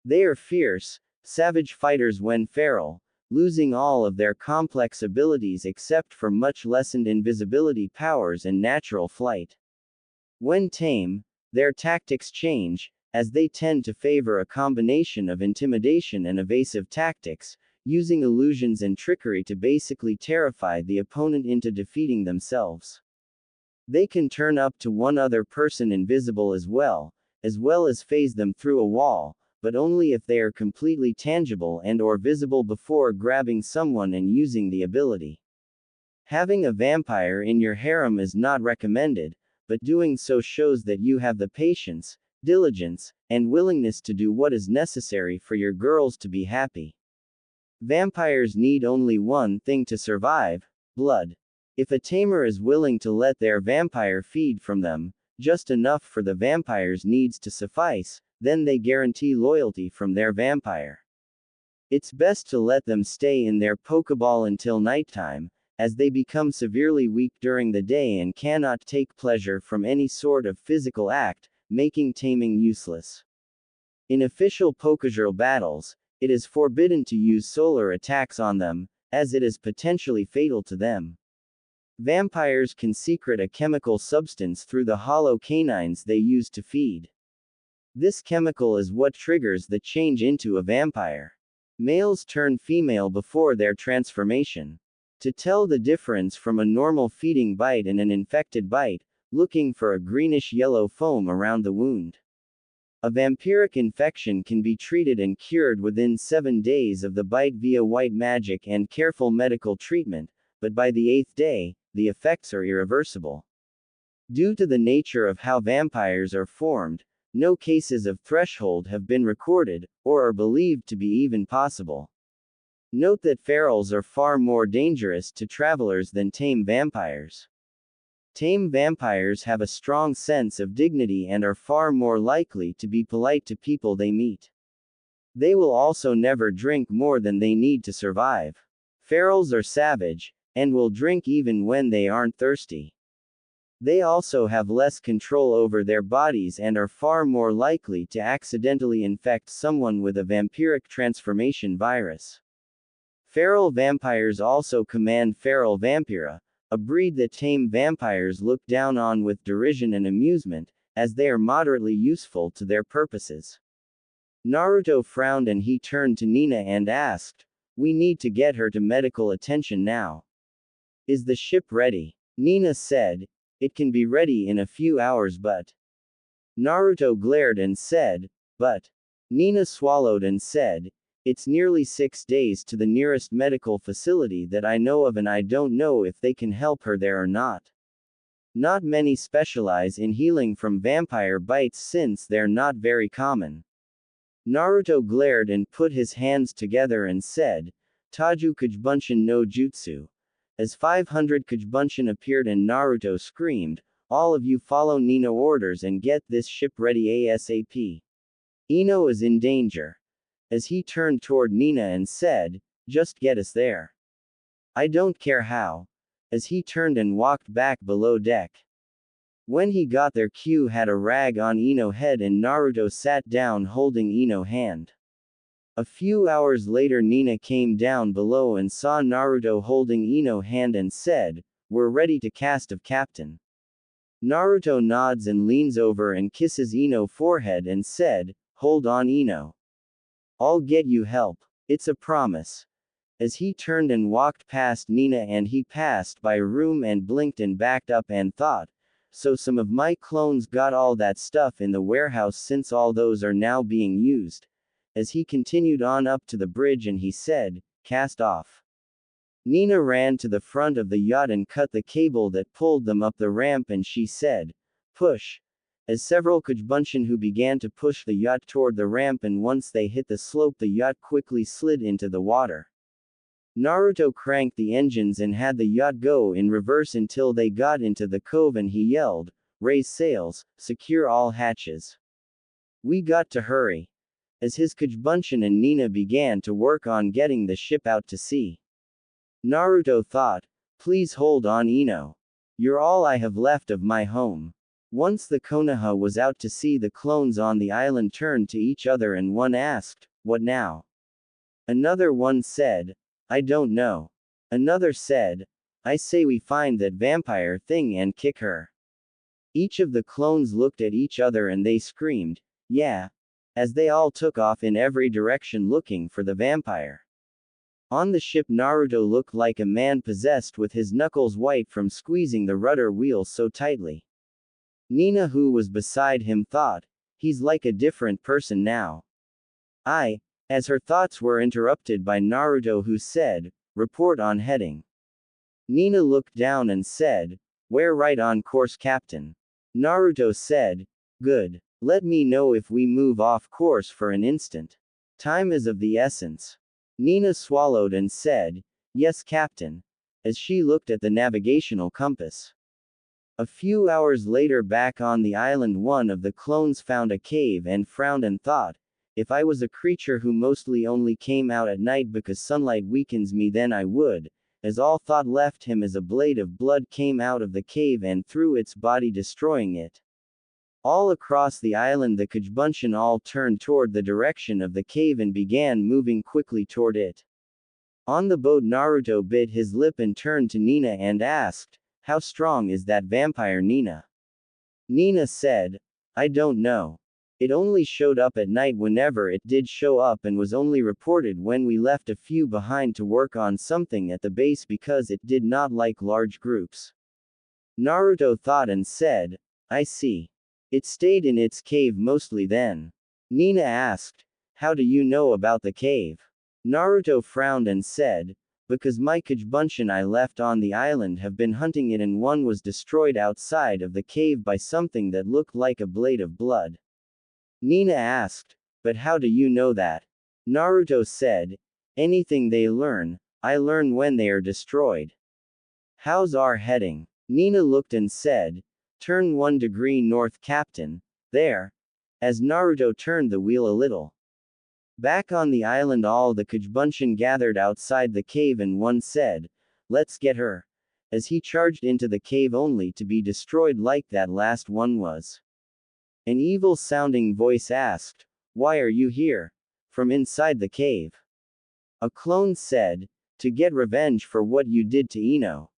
Speaker 1: They are fierce, savage fighters when feral, losing all of their complex abilities except for much lessened invisibility powers and natural flight. When tame, their tactics change, as they tend to favor a combination of intimidation and evasive tactics, using illusions and trickery to basically terrify the opponent into defeating themselves. They can turn up to one other person invisible as well as phase them through a wall, but only if they are completely tangible and/or visible before grabbing someone and using the ability. Having a vampire in your harem is not recommended, but doing so shows that you have the patience, diligence, and willingness to do what is necessary for your girls to be happy. Vampires need only one thing to survive: blood. If a tamer is willing to let their vampire feed from them, just enough for the vampire's needs to suffice, then they guarantee loyalty from their vampire. It's best to let them stay in their Pokéball until nighttime, as they become severely weak during the day and cannot take pleasure from any sort of physical act, making taming useless. In official Pokégirl battles, it is forbidden to use solar attacks on them, as it is potentially fatal to them. Vampires can secrete a chemical substance through the hollow canines they use to feed. This chemical is what triggers the change into a vampire. Males turn female before their transformation. To tell the difference from a normal feeding bite and an infected bite, looking for a greenish-yellow foam around the wound. A vampiric infection can be treated and cured within 7 days of the bite via white magic and careful medical treatment, but by the 8th day, the effects are irreversible. Due to the nature of how vampires are formed, no cases of threshold have been recorded, or are believed to be even possible. Note that ferals are far more dangerous to travelers than tame vampires. Tame vampires have a strong sense of dignity and are far more likely to be polite to people they meet. They will also never drink more than they need to survive. Ferals are savage, and will drink even when they aren't thirsty. They also have less control over their bodies and are far more likely to accidentally infect someone with a vampiric transformation virus. Feral vampires also command feral vampira, a breed that tame vampires look down on with derision and amusement, as they are moderately useful to their purposes. Naruto frowned and he turned to Nina and asked, "We need to get her to medical attention now. Is the ship ready?" Nina said, "It can be ready in a few hours but." Naruto glared and said, "But." Nina swallowed and said, "It's nearly 6 days to the nearest medical facility that I know of and I don't know if they can help her there or not. Not many specialize in healing from vampire bites since they're not very common." Naruto glared and put his hands together and said, "Taju Kujbunshin no Jutsu." As 500 Kujbunshin appeared and Naruto screamed, "All of you follow Nina orders and get this ship ready ASAP. Ino is in danger." As he turned toward Nina and said, "Just get us there. I don't care how." As he turned and walked back below deck. When he got there, Q had a rag on Ino's head and Naruto sat down holding Ino's hand. A few hours later Nina came down below and saw Naruto holding Ino's hand and said, "We're ready to cast of captain." Naruto nods and leans over and kisses Ino's forehead and said, "Hold on Ino. I'll get you help. It's a promise." As he turned and walked past Nina and he passed by a room and blinked and backed up and thought, "So some of my clones got all that stuff in the warehouse since all those are now being used." As he continued on up to the bridge and he said, "Cast off." Nina ran to the front of the yacht and cut the cable that pulled them up the ramp and she said, "Push." As several Kujbunshin who began to push the yacht toward the ramp and once they hit the slope the yacht quickly slid into the water. Naruto cranked the engines and had the yacht go in reverse until they got into the cove and he yelled, "Raise sails, secure all hatches. We got to hurry." as his Kajbunshin and Nina began to work on getting the ship out to sea. Naruto thought, please hold on Ino. You're all I have left of my home. Once the Konoha was out to sea, the clones on the island turned to each other and one asked, what now? Another one said, I don't know. Another said, I say we find that vampire thing and kick her. Each of the clones looked at each other and they screamed, yeah, as they all took off in every direction looking for the vampire. On the ship, Naruto looked like a man possessed with his knuckles white from squeezing the rudder wheel so tightly. Nina, who was beside him, thought, he's like a different person now. As her thoughts were interrupted by Naruto, who said, report on heading. Nina looked down and said, we're right on course, Captain. Naruto said, good. Let me know if we move off course for an instant. Time is of the essence. Nina swallowed and said, yes, Captain, as she looked at the navigational compass. A few hours later, back on the island, one of the clones found a cave and frowned and thought, if I was a creature who mostly only came out at night because sunlight weakens me, then I would, as all thought left him as a blade of blood came out of the cave and through its body, destroying it. All across the island, the Kajbunshin all turned toward the direction of the cave and began moving quickly toward it. On the boat, Naruto bit his lip and turned to Nina and asked, how strong is that vampire, Nina? Nina said, I don't know. It only showed up at night whenever it did show up and was only reported when we left a few behind to work on something at the base because it did not like large groups. Naruto thought and said, I see. It stayed in its cave mostly then. Nina asked, how do you know about the cave? Naruto frowned and said, because my Kajbunshin I left on the island have been hunting it and one was destroyed outside of the cave by something that looked like a blade of blood. Nina asked, but how do you know that? Naruto said, anything they learn, I learn when they are destroyed. How's our heading? Nina looked and said, turn 1 degree north, Captain, there. As Naruto turned the wheel a little. Back on the island, all the Kajbunshin gathered outside the cave and one said, let's get her. As he charged into the cave only to be destroyed like that last one was. An evil-sounding voice asked, why are you here? From inside the cave. A clone said, to get revenge for what you did to Ino.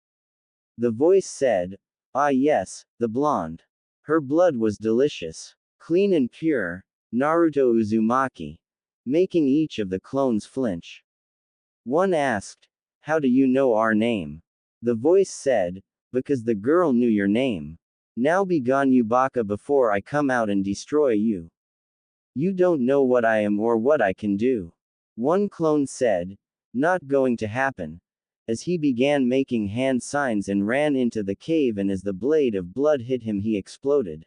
Speaker 1: The voice said, ah yes, the blonde. Her blood was delicious. Clean and pure, Naruto Uzumaki. Making each of the clones flinch. One asked, how do you know our name? The voice said, because the girl knew your name. Now be gone, you baka, before I come out and destroy you. You don't know what I am or what I can do. One clone said, not going to happen. As he began making hand signs and ran into the cave, and as the blade of blood hit him, he exploded.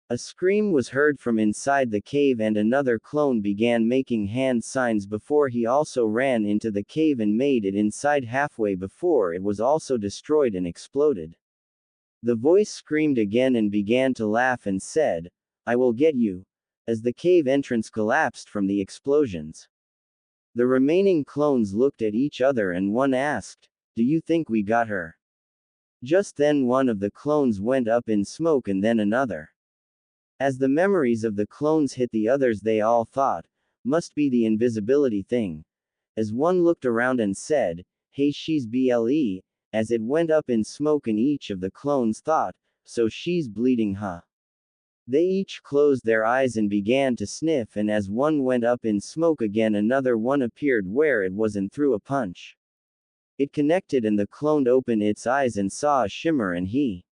Speaker 1: A scream was heard from inside the cave and another clone began making hand signs before he also ran into the cave and made it inside halfway before it was also destroyed and exploded. The voice screamed again and began to laugh and said, I will get you, as the cave entrance collapsed from the explosions. The remaining clones looked at each other and one asked, do you think we got her? Just then one of the clones went up in smoke and then another. As the memories of the clones hit the others, they all thought, must be the invisibility thing. As one looked around and said, hey, she's BLE, as it went up in smoke, and each of the clones thought, so she's bleeding, huh? They each closed their eyes and began to sniff, and as one went up in smoke again, another one appeared where it was and threw a punch. It connected and the clone opened its eyes and saw a shimmer, and he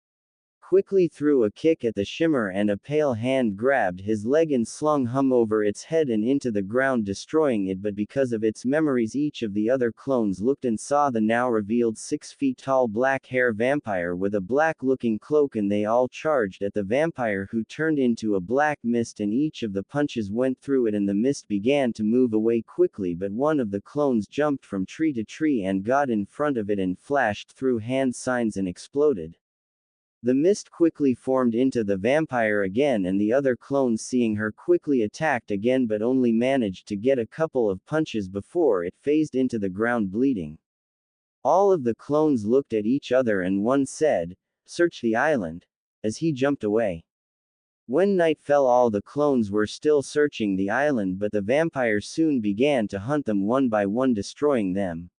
Speaker 1: quickly threw a kick at the shimmer and a pale hand grabbed his leg and slung him over its head and into the ground, destroying it. But because of its memories, each of the other clones looked and saw the now revealed 6 feet tall black hair vampire with a black looking cloak, and they all charged at the vampire, who turned into a black mist, and each of the punches went through it and the mist began to move away quickly. But one of the clones jumped from tree to tree and got in front of it and flashed through hand signs and exploded. The mist quickly formed into the vampire again, and the other clones, seeing her, quickly attacked again, but only managed to get a couple of punches before it phased into the ground bleeding. All of the clones looked at each other and one said, "Search the island," as he jumped away. When night fell, all the clones were still searching the island, but the vampires soon began to hunt them one by one, destroying them.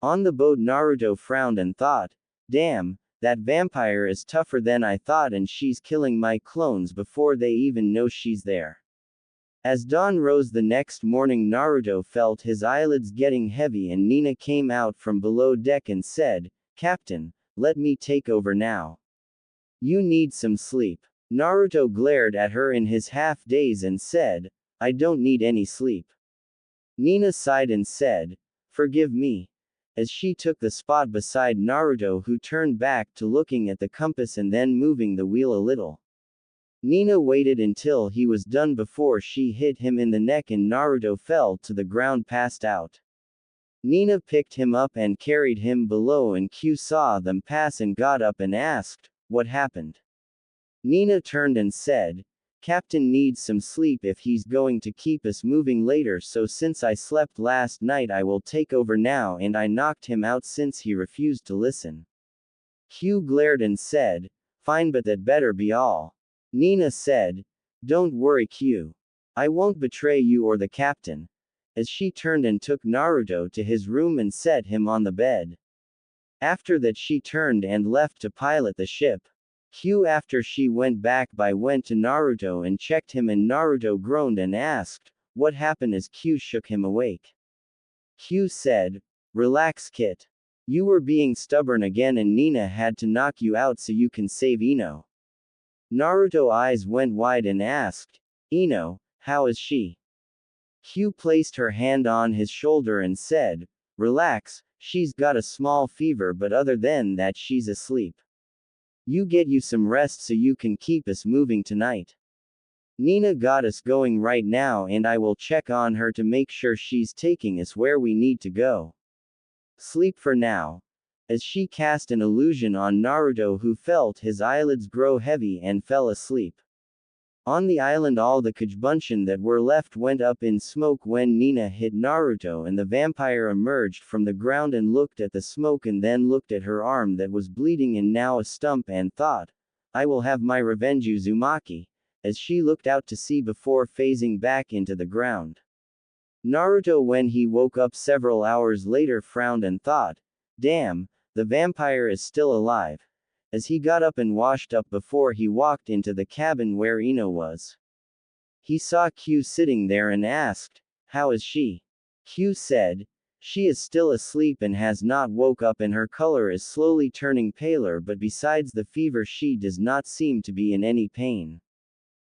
Speaker 1: On the boat, Naruto frowned and thought, "Damn, that vampire is tougher than I thought, and she's killing my clones before they even know she's there." As dawn rose the next morning, Naruto felt his eyelids getting heavy, and Nina came out from below deck and said, "Captain, let me take over now. You need some sleep." Naruto glared at her in his half-daze and said, "I don't need any sleep." Nina sighed and said, "Forgive me," as she took the spot beside Naruto, who turned back to looking at the compass and then moving the wheel a little. Nina waited until he was done before she hit him in the neck, and Naruto fell to the ground, passed out. Nina picked him up and carried him below, and Q saw them pass and got up and asked, "What happened?" Nina turned and said, "Captain needs some sleep if he's going to keep us moving later, so since I slept last night I will take over now, and I knocked him out since he refused to listen." Q glared and said, "Fine, but that better be all." Nina said, "Don't worry, Q. I won't betray you or the captain," as she turned and took Naruto to his room and set him on the bed. After that she turned and left to pilot the ship. Q, after she went went to Naruto and checked him, and Naruto groaned and asked, "What happened?" as Q shook him awake. Q said, "Relax, Kit. You were being stubborn again, and Nina had to knock you out so you can save Ino." Naruto's eyes went wide and asked, "Ino, how is she?" Q placed her hand on his shoulder and said, "Relax, she's got a small fever, but other than that she's asleep. You get you some rest so you can keep us moving tonight. Nina got us going right now, and I will check on her to make sure she's taking us where we need to go. Sleep for now," as she cast an illusion on Naruto, who felt his eyelids grow heavy and fell asleep. On the island, all the Kajbunshin that were left went up in smoke when Nina hit Naruto, and the vampire emerged from the ground and looked at the smoke and then looked at her arm that was bleeding and now a stump and thought, "I will have my revenge, Uzumaki," as she looked out to sea before phasing back into the ground. Naruto, when he woke up several hours later, frowned and thought, "Damn, the vampire is still alive," as he got up and washed up before he walked into the cabin where Ino was. He saw Q sitting there and asked, "How is she?" Q said, "She is still asleep and has not woke up, and her color is slowly turning paler, but besides the fever she does not seem to be in any pain."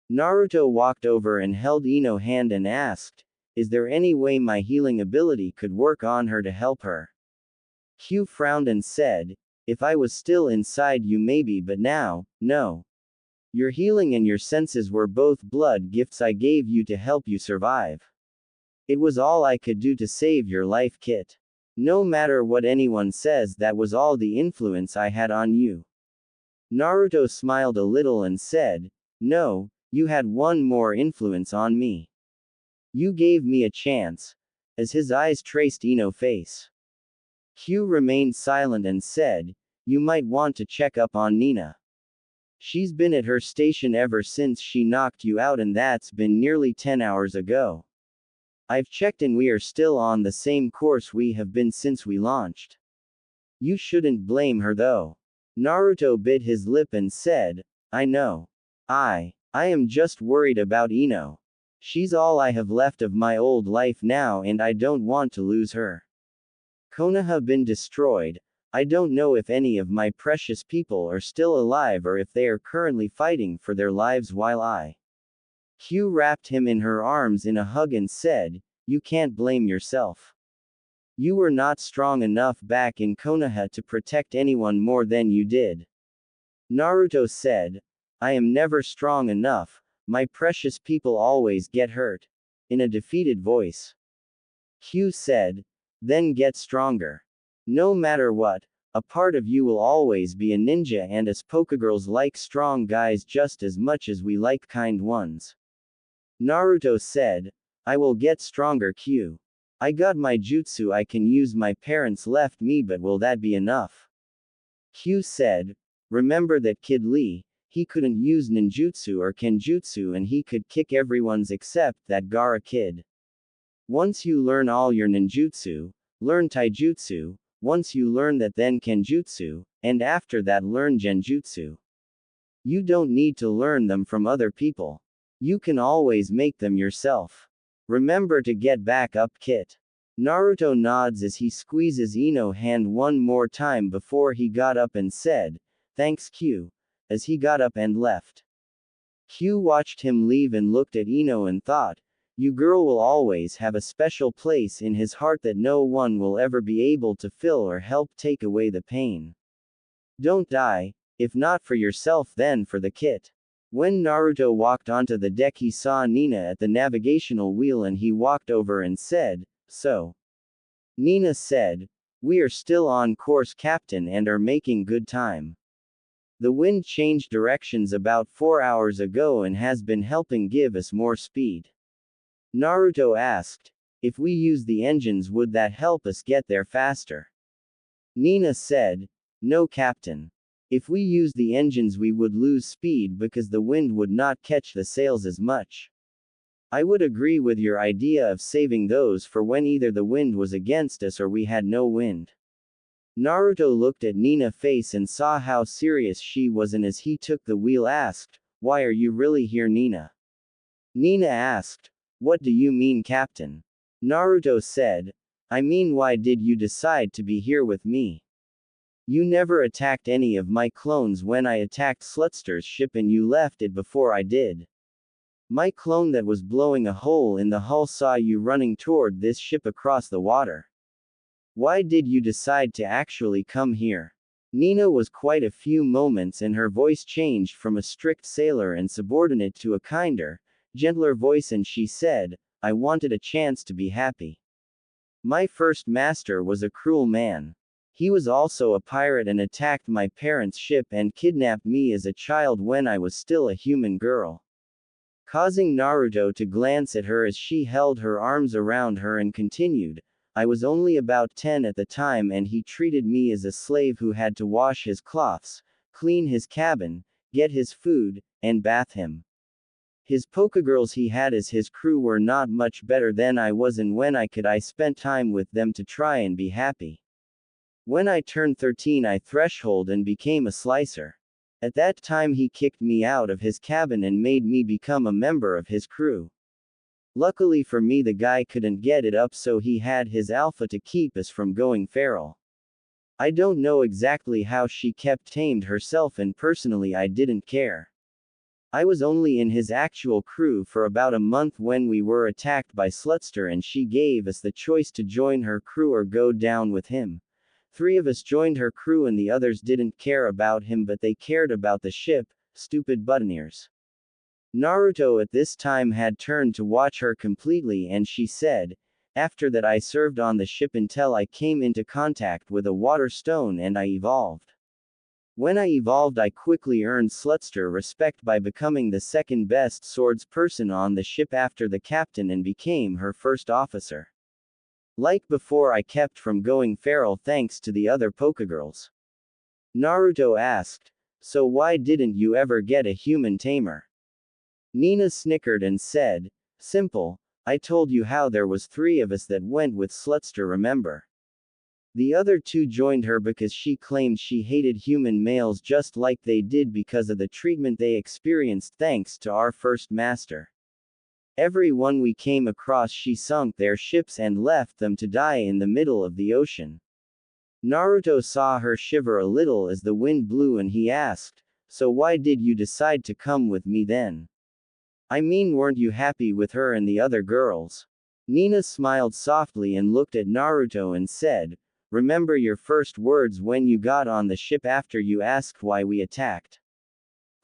Speaker 1: Naruto walked over and held Ino's hand and asked, "Is there any way my healing ability could work on her to help her?" Q frowned and said, "If I was still inside you maybe, but now, no. Your healing and your senses were both blood gifts I gave you to help you survive. It was all I could do to save your life, Kit. No matter what anyone says, that was all the influence I had on you." Naruto smiled a little and said, "No, you had one more influence on me. You gave me a chance," as his eyes traced Ino's face. Q remained silent and said, "You might want to check up on Nina. She's been at her station ever since she knocked you out, and that's been nearly 10 hours ago. I've checked and we are still on the same course we have been since we launched. You shouldn't blame her though." Naruto bit his lip and said, "I know. I am just worried about Ino. She's all I have left of my old life now, and I don't want to lose her. Konoha been destroyed. I don't know if any of my precious people are still alive or if they are currently fighting for their lives while I." Q wrapped him in her arms in a hug and said, "You can't blame yourself. You were not strong enough back in Konoha to protect anyone more than you did." Naruto said, "I am never strong enough, my precious people always get hurt," in a defeated voice. Q said, "Then get stronger. No matter what, A part of you will always be a ninja, and us Pokégirls like strong guys just as much as we like kind ones. Naruto said, I will get stronger Q. I got my jutsu I can use, my parents left me, but will that be enough? Q said, remember that Kid Lee, he couldn't use ninjutsu or kenjutsu and he could kick everyone's except that Gaara kid. Once you learn all your ninjutsu, learn taijutsu, once you learn that then kenjutsu, and after that learn genjutsu. You don't need to learn them from other people. You can always make them yourself. Remember to get back up Kit. Naruto nods as he squeezes Ino's hand one more time before he got up and said, thanks Q, as he got up and left. Q watched him leave and looked at Ino and thought, you girl will always have a special place in his heart that no one will ever be able to fill or help take away the pain. Don't die, if not for yourself then for the kit. When Naruto walked onto the deck he saw Nina at the navigational wheel and he walked over and said, so. Nina said, we are still on course Captain and are making good time. The wind changed directions about 4 hours ago and has been helping give us more speed. Naruto asked, if we use the engines would that help us get there faster? Nina said, no Captain. If we use the engines we would lose speed because the wind would not catch the sails as much. I would agree with your idea of saving those for when either the wind was against us or we had no wind. Naruto looked at Nina's face and saw how serious she was and as he took the wheel asked, why are you really here Nina? Nina asked, what do you mean Captain? Naruto said, I mean why did you decide to be here with me? You never attacked any of my clones when I attacked Slutster's ship and you left it before I did. My clone that was blowing a hole in the hull saw you running toward this ship across the water. Why did you decide to actually come here? Nina was quite a few moments and her voice changed from a strict sailor and subordinate to a kinder, gentler voice and she said, I wanted a chance to be happy. My first master was a cruel man. He was also a pirate and attacked my parents' ship and kidnapped me as a child when I was still a human girl. Causing Naruto to glance at her as she held her arms around her and continued, I was only about 10 at the time and he treated me as a slave who had to wash his cloths, clean his cabin, get his food, and bath him. His Pokégirls he had as his crew were not much better than I was and when I could I spent time with them to try and be happy. When I turned 13 I threshold and became a slicer. At that time he kicked me out of his cabin and made me become a member of his crew. Luckily for me the guy couldn't get it up so he had his alpha to keep us from going feral. I don't know exactly how she kept tamed herself and personally I didn't care. I was only in his actual crew for about a month when we were attacked by Slutster and she gave us the choice to join her crew or go down with him. 3 of us joined her crew and the others didn't care about him but they cared about the ship, stupid buttoneers. Naruto at this time had turned to watch her completely and she said, after that I served on the ship until I came into contact with a water stone and I evolved. When I evolved I quickly earned Slutster respect by becoming the second best swords person on the ship after the captain and became her first officer. Like before I kept from going feral thanks to the other Pokégirls. Naruto asked, so why didn't you ever get a human tamer? Nina snickered and said, simple, I told you how there was 3 of us that went with Slutster remember? The other 2 joined her because she claimed she hated human males just like they did because of the treatment they experienced thanks to our first master. Every one we came across she sunk their ships and left them to die in the middle of the ocean. Naruto saw her shiver a little as the wind blew and he asked, so why did you decide to come with me then? I mean weren't you happy with her and the other girls? Nina smiled softly and looked at Naruto and said, remember your first words when you got on the ship after you asked why we attacked?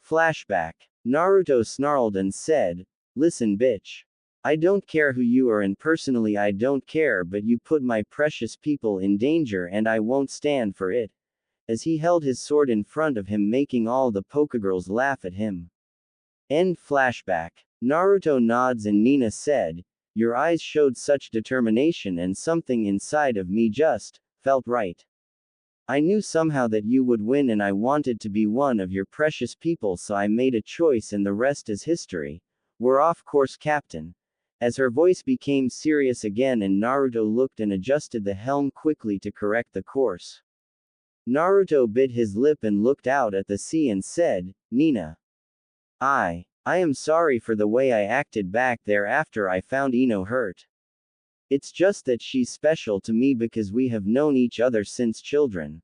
Speaker 1: Flashback. Naruto snarled and said, listen bitch. I don't care who you are and personally I don't care but you put my precious people in danger and I won't stand for it. as he held his sword in front of him, making all the Pokégirls laugh at him. End flashback. Naruto nods and Nina said, "Your eyes showed such determination and something inside of me just felt right. I knew somehow that you would win and I wanted to be one of your precious people, so I made a choice and the rest is history. We're off course, Captain." As her voice became serious again and Naruto looked and adjusted the helm quickly to correct the course. Naruto bit his lip and looked out at the sea and said, "Nina. I am sorry for the way I acted back there after I found Ino hurt. It's just that she's special to me because we have known each other since children.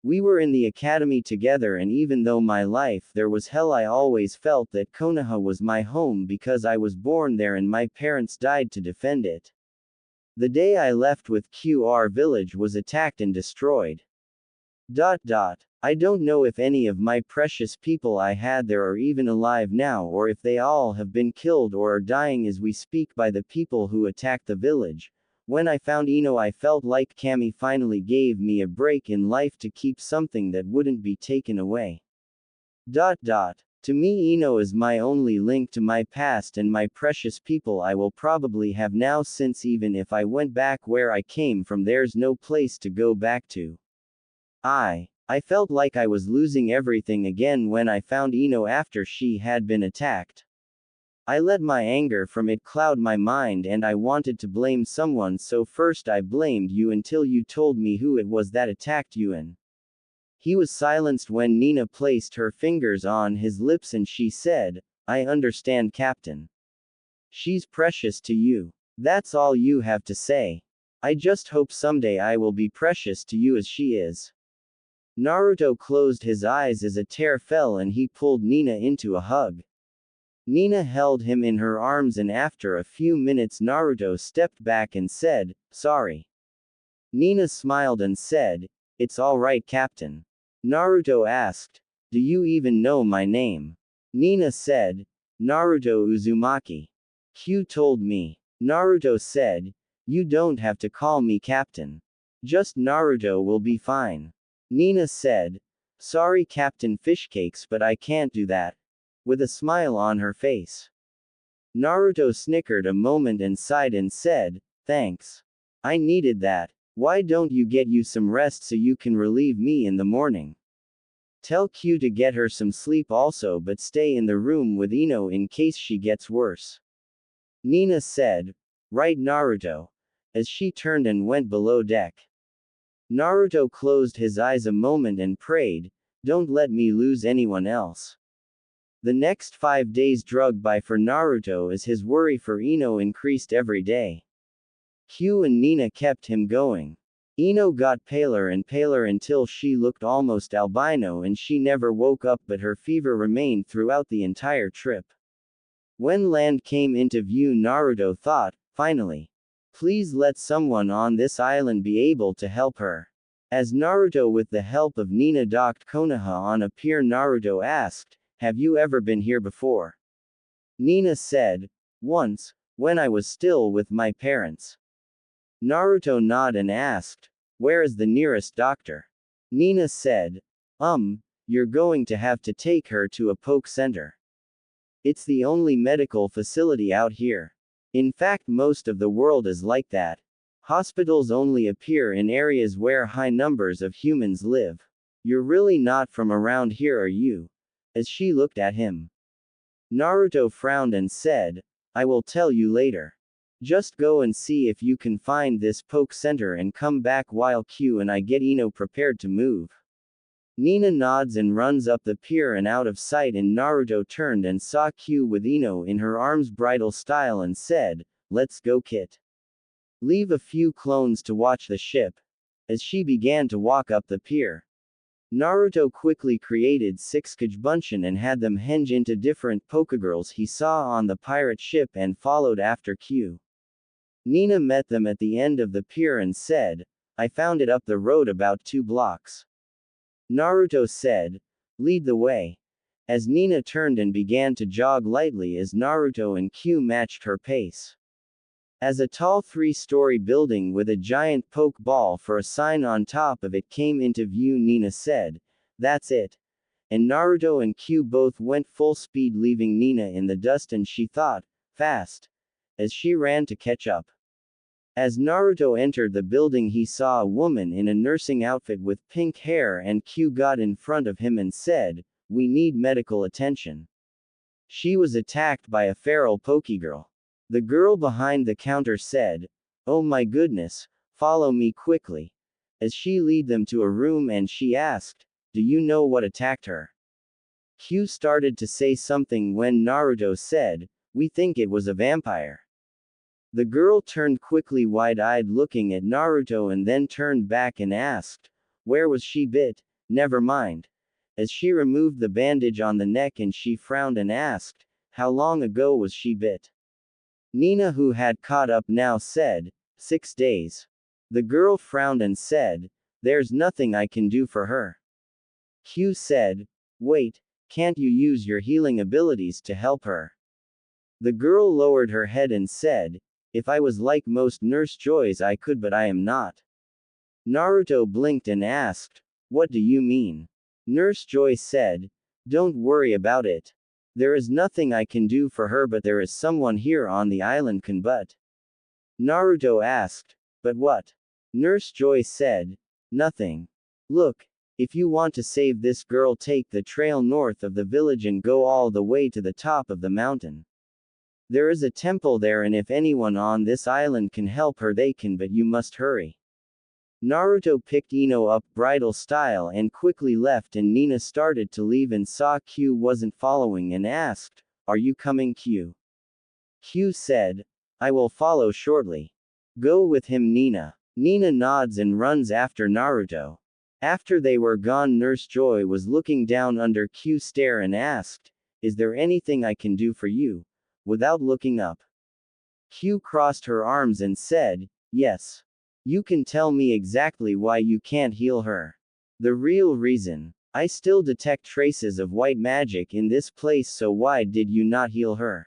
Speaker 1: We were in the academy together and even though my life there was hell, I always felt that Konoha was my home because I was born there and my parents died to defend it. The day I left with Q, our village was attacked and destroyed. I don't know if any of my precious people I had there are even alive now or if they all have been killed or are dying as we speak by the people who attacked the village. When I found Ino, I felt like Kami finally gave me a break in life to keep something that wouldn't be taken away. To me, Ino is my only link to my past and my precious people I will probably have now, since even if I went back where I came from, there's no place to go back to. I felt like I was losing everything again when I found Ino after she had been attacked. I let my anger from it cloud my mind and I wanted to blame someone, so first I blamed you until you told me who it was that attacked you and." He was silenced when Nina placed her fingers on his lips and she said, "I understand, Captain. She's precious to you. That's all you have to say. I just hope someday I will be precious to you as she is." Naruto closed his eyes as a tear fell and he pulled Nina into a hug. Nina held him in her arms and after a few minutes Naruto stepped back and said, "Sorry." Nina smiled and said, "It's all right, Captain." Naruto asked, "Do you even know my name?" Nina said, "Naruto Uzumaki. Q told me." Naruto said, "You don't have to call me Captain. Just Naruto will be fine." Nina said, "Sorry, Captain Fishcakes, but I can't do that," with a smile on her face. Naruto snickered a moment and sighed and said, "Thanks. I needed that. Why don't you get you some rest so you can relieve me in the morning? Tell Q to get her some sleep also, but stay in the room with Ino in case she gets worse." Nina said, "Right, Naruto," as she turned and went below deck. Naruto closed his eyes a moment and prayed, "Don't let me lose anyone else." The next 5 days dragged by for Naruto as his worry for Ino increased every day. Q and Nina kept him going. Ino got paler and paler until she looked almost albino and she never woke up, but her fever remained throughout the entire trip. When land came into view, Naruto thought, "Finally. Please let someone on this island be able to help her." As Naruto with the help of Nina docked Konoha on a pier, Naruto asked, "Have you ever been here before?" Nina said, "Once, when I was still with my parents." Naruto nodded and asked, "Where is the nearest doctor?" Nina said, You're going to have to take her to a poke center. It's the only medical facility out here. In fact, most of the world is like that. Hospitals only appear in areas where high numbers of humans live. You're really not from around here, are you?" as she looked at him. Naruto frowned and said, "I will tell you later. Just go and see if you can find this poke center and come back while Q and I get Ino prepared to move." Nina nods and runs up the pier and out of sight, and Naruto turned and saw Q with Ino in her arms, bridal style, and said, "Let's go, Kit. Leave a few clones to watch the ship." As she began to walk up the pier, Naruto quickly created 6 Kajbunshin and had them henge into different Pokégirls he saw on the pirate ship and followed after Q. Nina met them at the end of the pier and said, "I found it up the road about 2 blocks. Naruto said, "Lead the way." As Nina turned and began to jog lightly as Naruto and Q matched her pace. As a tall 3-story building with a giant poke ball for a sign on top of it came into view, Nina said, "That's it." And Naruto and Q both went full speed, leaving Nina in the dust, and she thought, fast, as she ran to catch up. As Naruto entered the building, he saw a woman in a nursing outfit with pink hair, and Q got in front of him and said, "We need medical attention." She was attacked by a feral Pokégirl. The girl behind the counter said, "Oh my goodness, follow me quickly," as she led them to a room, and she asked, "Do you know what attacked her?" Q started to say something when Naruto said, "We think it was a vampire." The girl turned quickly, wide-eyed, looking at Naruto, and then turned back and asked, "Where was she bit?" "Never mind." As she removed the bandage on the neck, and she frowned and asked, "How long ago was she bit?" Nina, who had caught up now, said, 6 days. The girl frowned and said, "There's nothing I can do for her." Q said, "Wait, can't you use your healing abilities to help her?" The girl lowered her head and said, "If I was like most Nurse Joys I could, but I am not." Naruto blinked and asked, "What do you mean?" Nurse Joy said, "Don't worry about it. There is nothing I can do for her, but there is someone here on the island can." "But?" Naruto asked. "But what?" Nurse Joy said, "Nothing. Look, if you want to save this girl, take the trail north of the village and go all the way to the top of the mountain. There is a temple there, and if anyone on this island can help her, they can, but you must hurry." Naruto picked Ino up bridal style and quickly left, and Nina started to leave and saw Q wasn't following and asked, "Are you coming, Q?" Q said, "I will follow shortly." "Go with him, Nina." Nina nods and runs after Naruto. After they were gone, Nurse Joy was looking down under Q's stare and asked, "Is there anything I can do for you?" without looking up. Q crossed her arms and said, "Yes. You can tell me exactly why you can't heal her." "The real reason. I still detect traces of white magic in this place, so why did you not heal her?"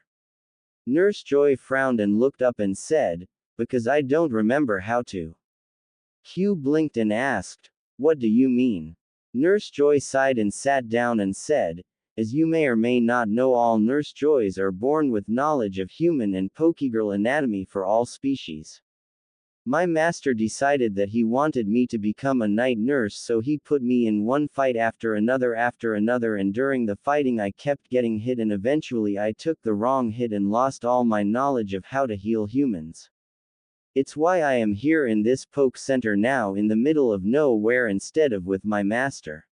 Speaker 1: Nurse Joy frowned and looked up and said, "Because I don't remember how to." Q blinked and asked, "What do you mean?" Nurse Joy sighed and sat down and said, "As you may or may not know, all Nurse Joys are born with knowledge of human and Pokégirl anatomy for all species. My master decided that he wanted me to become a night nurse, so he put me in one fight after another, and during the fighting I kept getting hit, and eventually I took the wrong hit and lost all my knowledge of how to heal humans. It's why I am here in this poke center now, in the middle of nowhere, instead of with my master.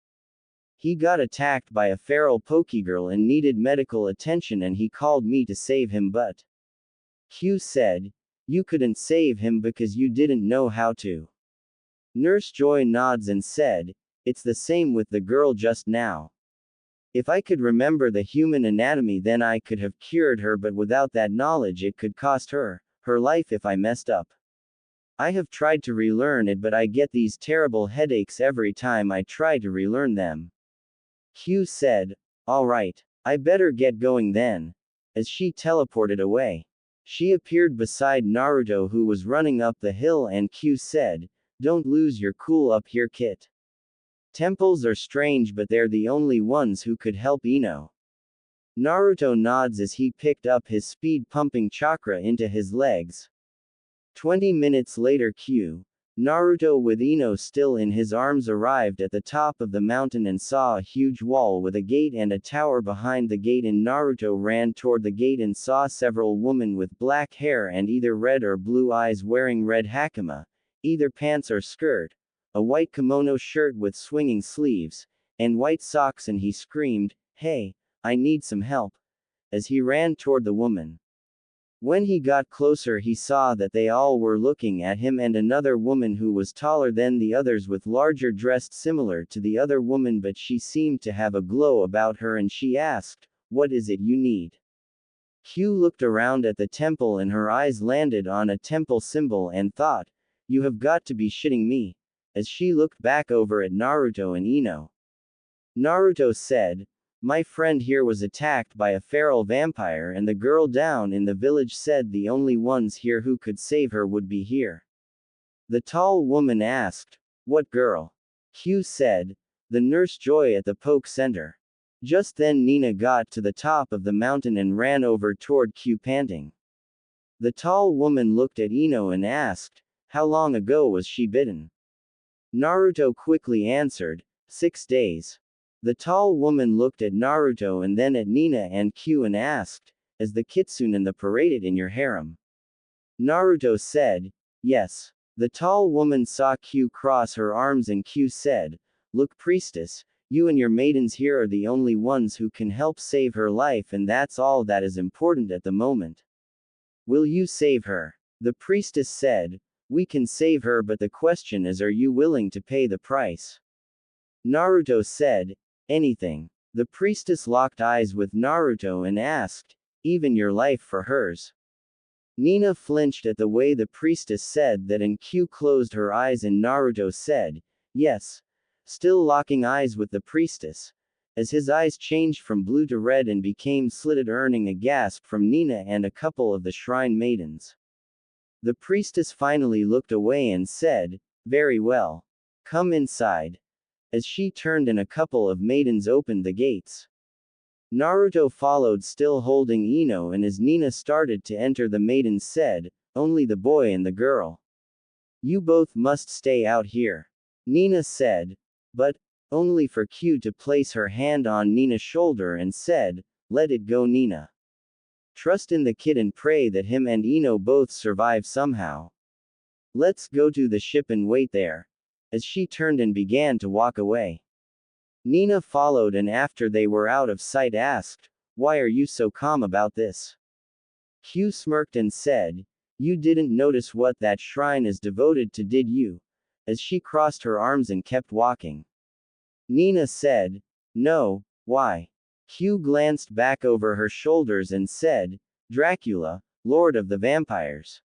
Speaker 1: He got attacked by a feral Pokégirl and needed medical attention, and he called me to save him, but..." Q said, "You couldn't save him because you didn't know how to." Nurse Joy nods and said, "It's the same with the girl just now. If I could remember the human anatomy, then I could have cured her, but without that knowledge it could cost her life if I messed up. I have tried to relearn it, but I get these terrible headaches every time I try to relearn them." Q said, "All right. I better get going then," as she teleported away. She appeared beside Naruto, who was running up the hill, and Q said, "Don't lose your cool up here, Kit. Temples are strange, but they're the only ones who could help Ino." Naruto nods as he picked up his speed-pumping chakra into his legs. 20 minutes later, Naruto, with Ino still in his arms, arrived at the top of the mountain and saw a huge wall with a gate and a tower behind the gate, and Naruto ran toward the gate and saw several women with black hair and either red or blue eyes wearing red hakama, either pants or skirt, a white kimono shirt with swinging sleeves, and white socks, and he screamed, "Hey, I need some help," as he ran toward the woman. When he got closer, he saw that they all were looking at him, and another woman who was taller than the others with larger, dressed similar to the other woman, but she seemed to have a glow about her, and she asked, "What is it you need?" Q looked around at the temple and her eyes landed on a temple symbol and thought, "You have got to be shitting me," as she looked back over at Naruto and Ino. Naruto said, My friend here was attacked by a feral vampire and the girl down in the village said the only ones here who could save her would be here. The tall woman asked, "What girl?" Q said, "The nurse Joy at the Poke Center." Just then Nina got to the top of the mountain and ran over toward Q panting. The tall woman looked at Ino and asked, "How long ago was she bitten?" Naruto quickly answered, 6 days. The tall woman looked at Naruto and then at Nina and Q and asked, "Is the kitsune and the paraded in your harem?" Naruto said, "Yes." The tall woman saw Q cross her arms and Q said, "Look, priestess, you and your maidens here are the only ones who can help save her life and that's all that is important at the moment. Will you save her?" The priestess said, "We can save her but the question is, are you willing to pay the price?" Naruto said, "Anything." The priestess locked eyes with Naruto and asked, "Even your life for hers?" Nina flinched at the way the priestess said that and Q closed her eyes and Naruto said, "Yes." Still locking eyes with the priestess. As his eyes changed from blue to red and became slitted, earning a gasp from Nina and a couple of the shrine maidens. The priestess finally looked away and said, "Very well. Come inside." As she turned and a couple of maidens opened the gates. Naruto followed, still holding Ino, and as Nina started to enter the maidens said, "Only the boy and the girl. You both must stay out here." Nina said, "But," only for Q to place her hand on Nina's shoulder and said, "Let it go, Nina. Trust in the kid and pray that him and Ino both survive somehow. Let's go to the ship and wait there." As she turned and began to walk away. Nina followed and after they were out of sight asked, "Why are you so calm about this?" Q smirked and said, "You didn't notice what that shrine is devoted to, did you?" As she crossed her arms and kept walking. Nina said, "No, why?" Q glanced back over her shoulders and said, "Dracula, Lord of the Vampires."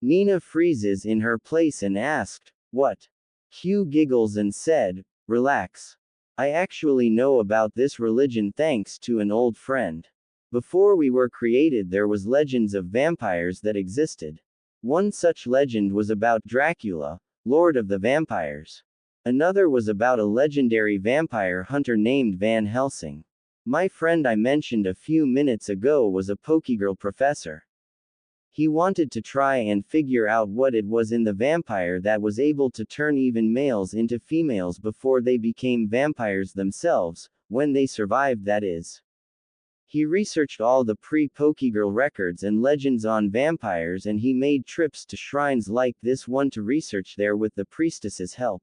Speaker 1: Nina freezes in her place and asked, "What?" Q giggles and said, "Relax. I actually know about this religion thanks to an old friend. Before we were created there was legends of vampires that existed. One such legend was about Dracula, Lord of the Vampires. Another was about a legendary vampire hunter named Van Helsing. My friend I mentioned a few minutes ago was a Pokégirl professor. He wanted to try and figure out what it was in the vampire that was able to turn even males into females before they became vampires themselves, when they survived, that is. He researched all the pre-Pokégirl records and legends on vampires and he made trips to shrines like this one to research there with the priestess's help.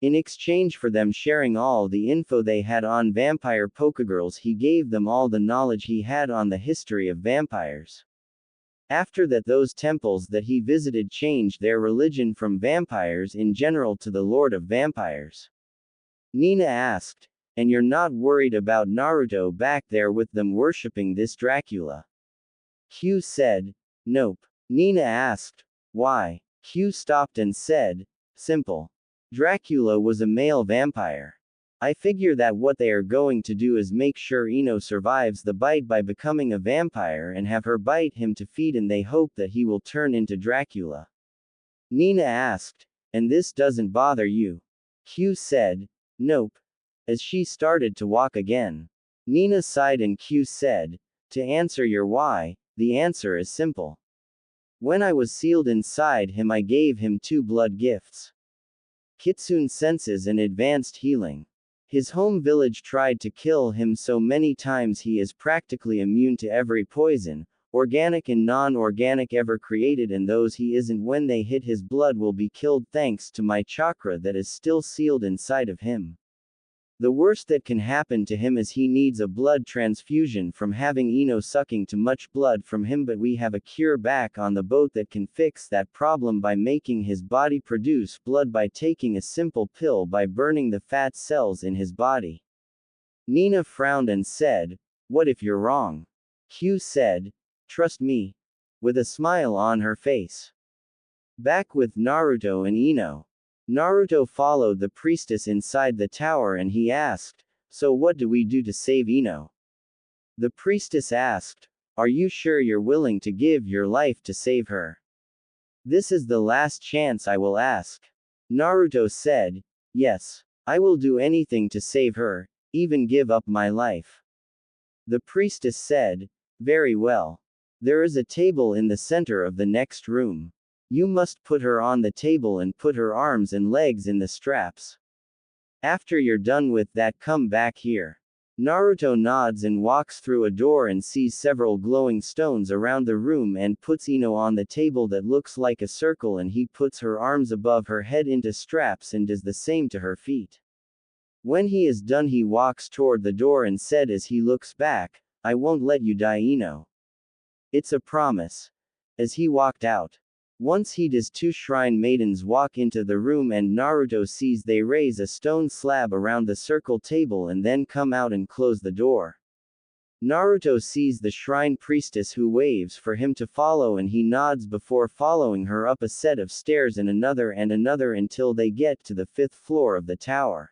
Speaker 1: In exchange for them sharing all the info they had on vampire Pokégirls, he gave them all the knowledge he had on the history of vampires. After that, those temples that he visited changed their religion from vampires in general to the Lord of Vampires. Nina asked, "And you're not worried about Naruto back there with them worshipping this Dracula?" Q said, "Nope." Nina asked, "Why?" Q stopped and said, "Simple. Dracula was a male vampire. I figure that what they are going to do is make sure Ino survives the bite by becoming a vampire and have her bite him to feed, and they hope that he will turn into Dracula." Nina asked, "And this doesn't bother you?" Q said, "Nope." As she started to walk again. Nina sighed and Q said, "To answer your why, the answer is simple. When I was sealed inside him I gave him 2 blood gifts. Kitsune senses and advanced healing. His home village tried to kill him so many times he is practically immune to every poison, organic and non-organic ever created, and those he isn't, when they hit his blood, will be killed thanks to my chakra that is still sealed inside of him. The worst that can happen to him is he needs a blood transfusion from having Ino sucking too much blood from him, but we have a cure back on the boat that can fix that problem by making his body produce blood by taking a simple pill by burning the fat cells in his body." Nina frowned and said, "What if you're wrong?" Q said, "Trust me." With a smile on her face. Back with Naruto and Ino. Naruto followed the priestess inside the tower and he asked, So what do we do to save Ino? The priestess asked. Are you sure you're willing to give your life to save her? This is the last chance I will ask. Naruto said, yes, I will do anything to save her, even give up my life. The priestess said, very well. There is a table in the center of the next room. You must put her on the table and put her arms and legs in the straps. After you're done with that, come back here. Naruto nods and walks through a door and sees several glowing stones around the room and puts Ino on the table that looks like a circle, and he puts her arms above her head into straps and does the same to her feet. When he is done, he walks toward the door and said as he looks back, I won't let you die, Ino. It's a promise. As he walked out. Once he does, two shrine maidens walk into the room and Naruto sees they raise a stone slab around the circle table and then come out and close the door. Naruto sees the shrine priestess who waves for him to follow, and he nods before following her up a set of stairs and another until they get to the 5th floor of the tower.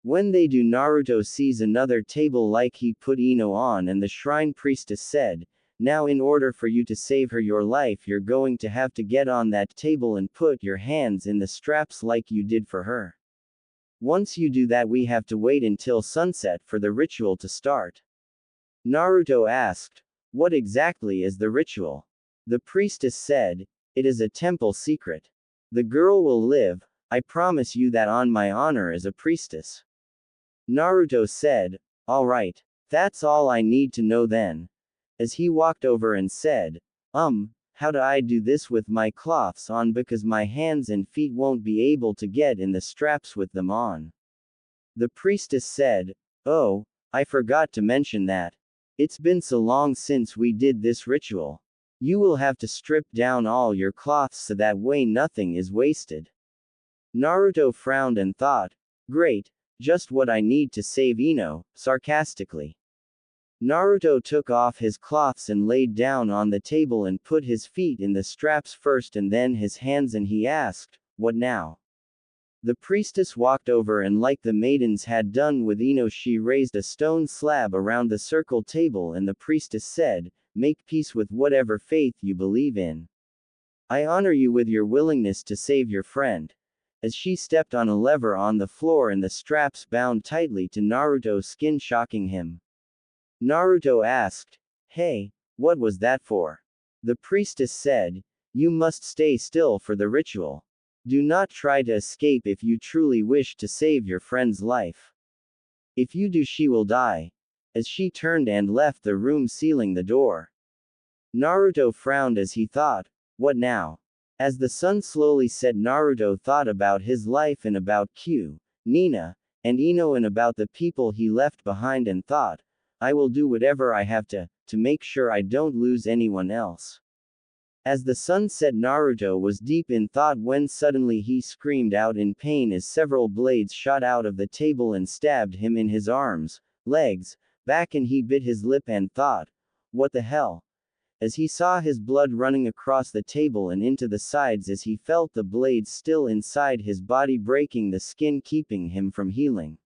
Speaker 1: When they do, Naruto sees another table like he put Ino on, and the shrine priestess said, now in order for you to save her your life, you're going to have to get on that table and put your hands in the straps like you did for her. Once you do that, we have to wait until sunset for the ritual to start. Naruto asked, what exactly is the ritual? The priestess said, it is a temple secret. The girl will live, I promise you that on my honor as a priestess. Naruto said, all right. That's all I need to know then. As he walked over and said, how do I do this with my cloths on, because my hands and feet won't be able to get in the straps with them on. The priestess said, oh, I forgot to mention that. It's been so long since we did this ritual. You will have to strip down all your cloths so that way nothing is wasted. Naruto frowned and thought, great, just what I need to save Ino, sarcastically. Naruto took off his cloths and laid down on the table and put his feet in the straps first and then his hands, and he asked, what now? The priestess walked over and, like the maidens had done with Ino, she raised a stone slab around the circle table, and the priestess said, make peace with whatever faith you believe in. I honor you with your willingness to save your friend. As she stepped on a lever on the floor and the straps bound tightly to Naruto's skin, shocking him. Naruto asked, hey, what was that for? The priestess said, you must stay still for the ritual. Do not try to escape if you truly wish to save your friend's life. If you do, she will die. As she turned and left the room, sealing the door. Naruto frowned as he thought, what now? As the sun slowly set, Naruto thought about his life and about Q, Nina, and Ino, and about the people he left behind, and thought, I will do whatever I have to make sure I don't lose anyone else. As the sun set, Naruto was deep in thought when suddenly he screamed out in pain as several blades shot out of the table and stabbed him in his arms, legs, back, and he bit his lip and thought, what the hell? As he saw his blood running across the table and into the sides as he felt the blades still inside his body, breaking the skin, keeping him from healing.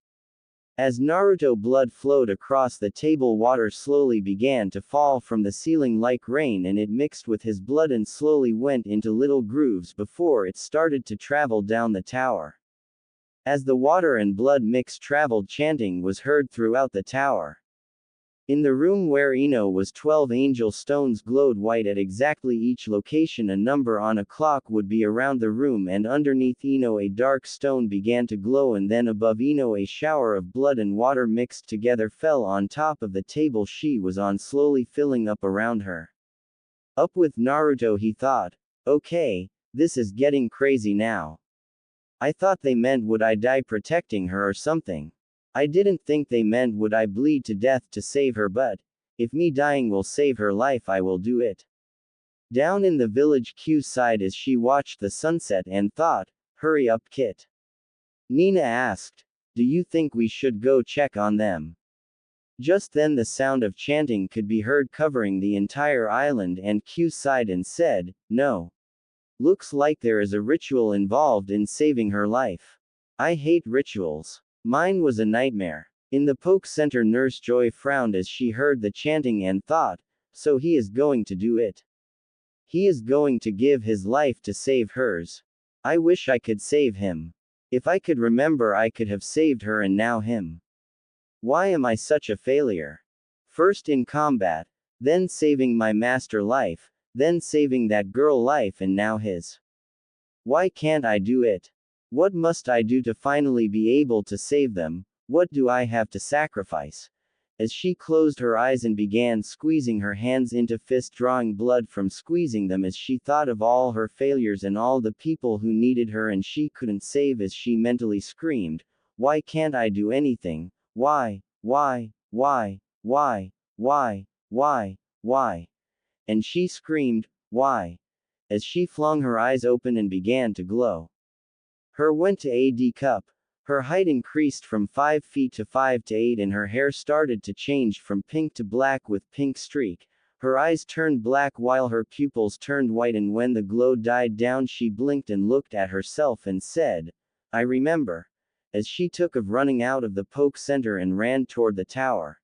Speaker 1: As Naruto blood flowed across the table, water slowly began to fall from the ceiling like rain, and it mixed with his blood and slowly went into little grooves before it started to travel down the tower. As the water and blood mix traveled, chanting was heard throughout the tower. In the room where Ino was, 12 angel stones glowed white at exactly each location. A number on a clock would be around the room, and underneath Ino a dark stone began to glow, and then above Ino a shower of blood and water mixed together fell on top of the table she was on, slowly filling up around her. Up with Naruto, he thought. Okay, this is getting crazy now. I thought they meant would I die protecting her or something. I didn't think they meant would I bleed to death to save her, but if me dying will save her life, I will do it. Down in the village, Q sighed as she watched the sunset and thought, hurry up, Kit. Nina asked, do you think we should go check on them? Just then the sound of chanting could be heard covering the entire island, and Q sighed and said, no. Looks like there is a ritual involved in saving her life. I hate rituals. Mine was a nightmare. In the Poke Center, Nurse Joy frowned as she heard the chanting and thought, so he is going to do it. He is going to give his life to save hers. I wish I could save him. If I could remember, I could have saved her and now him. Why am I such a failure? First in combat, then saving my master life, then saving that girl life and now his. Why can't I do it? What must I do to finally be able to save them? What do I have to sacrifice? As she closed her eyes and began squeezing her hands into fists, drawing blood from squeezing them as she thought of all her failures and all the people who needed her and she couldn't save, as she mentally screamed, why can't I do anything? Why? And she screamed, why? As she flung her eyes open and began to glow. Her went to AD cup. Her height increased from 5 feet to 5 to 8 and her hair started to change from pink to black with pink streak. Her eyes turned black while her pupils turned white, and when the glow died down she blinked and looked at herself and said, I remember. As she took of running out of the Poke Center and ran toward the tower.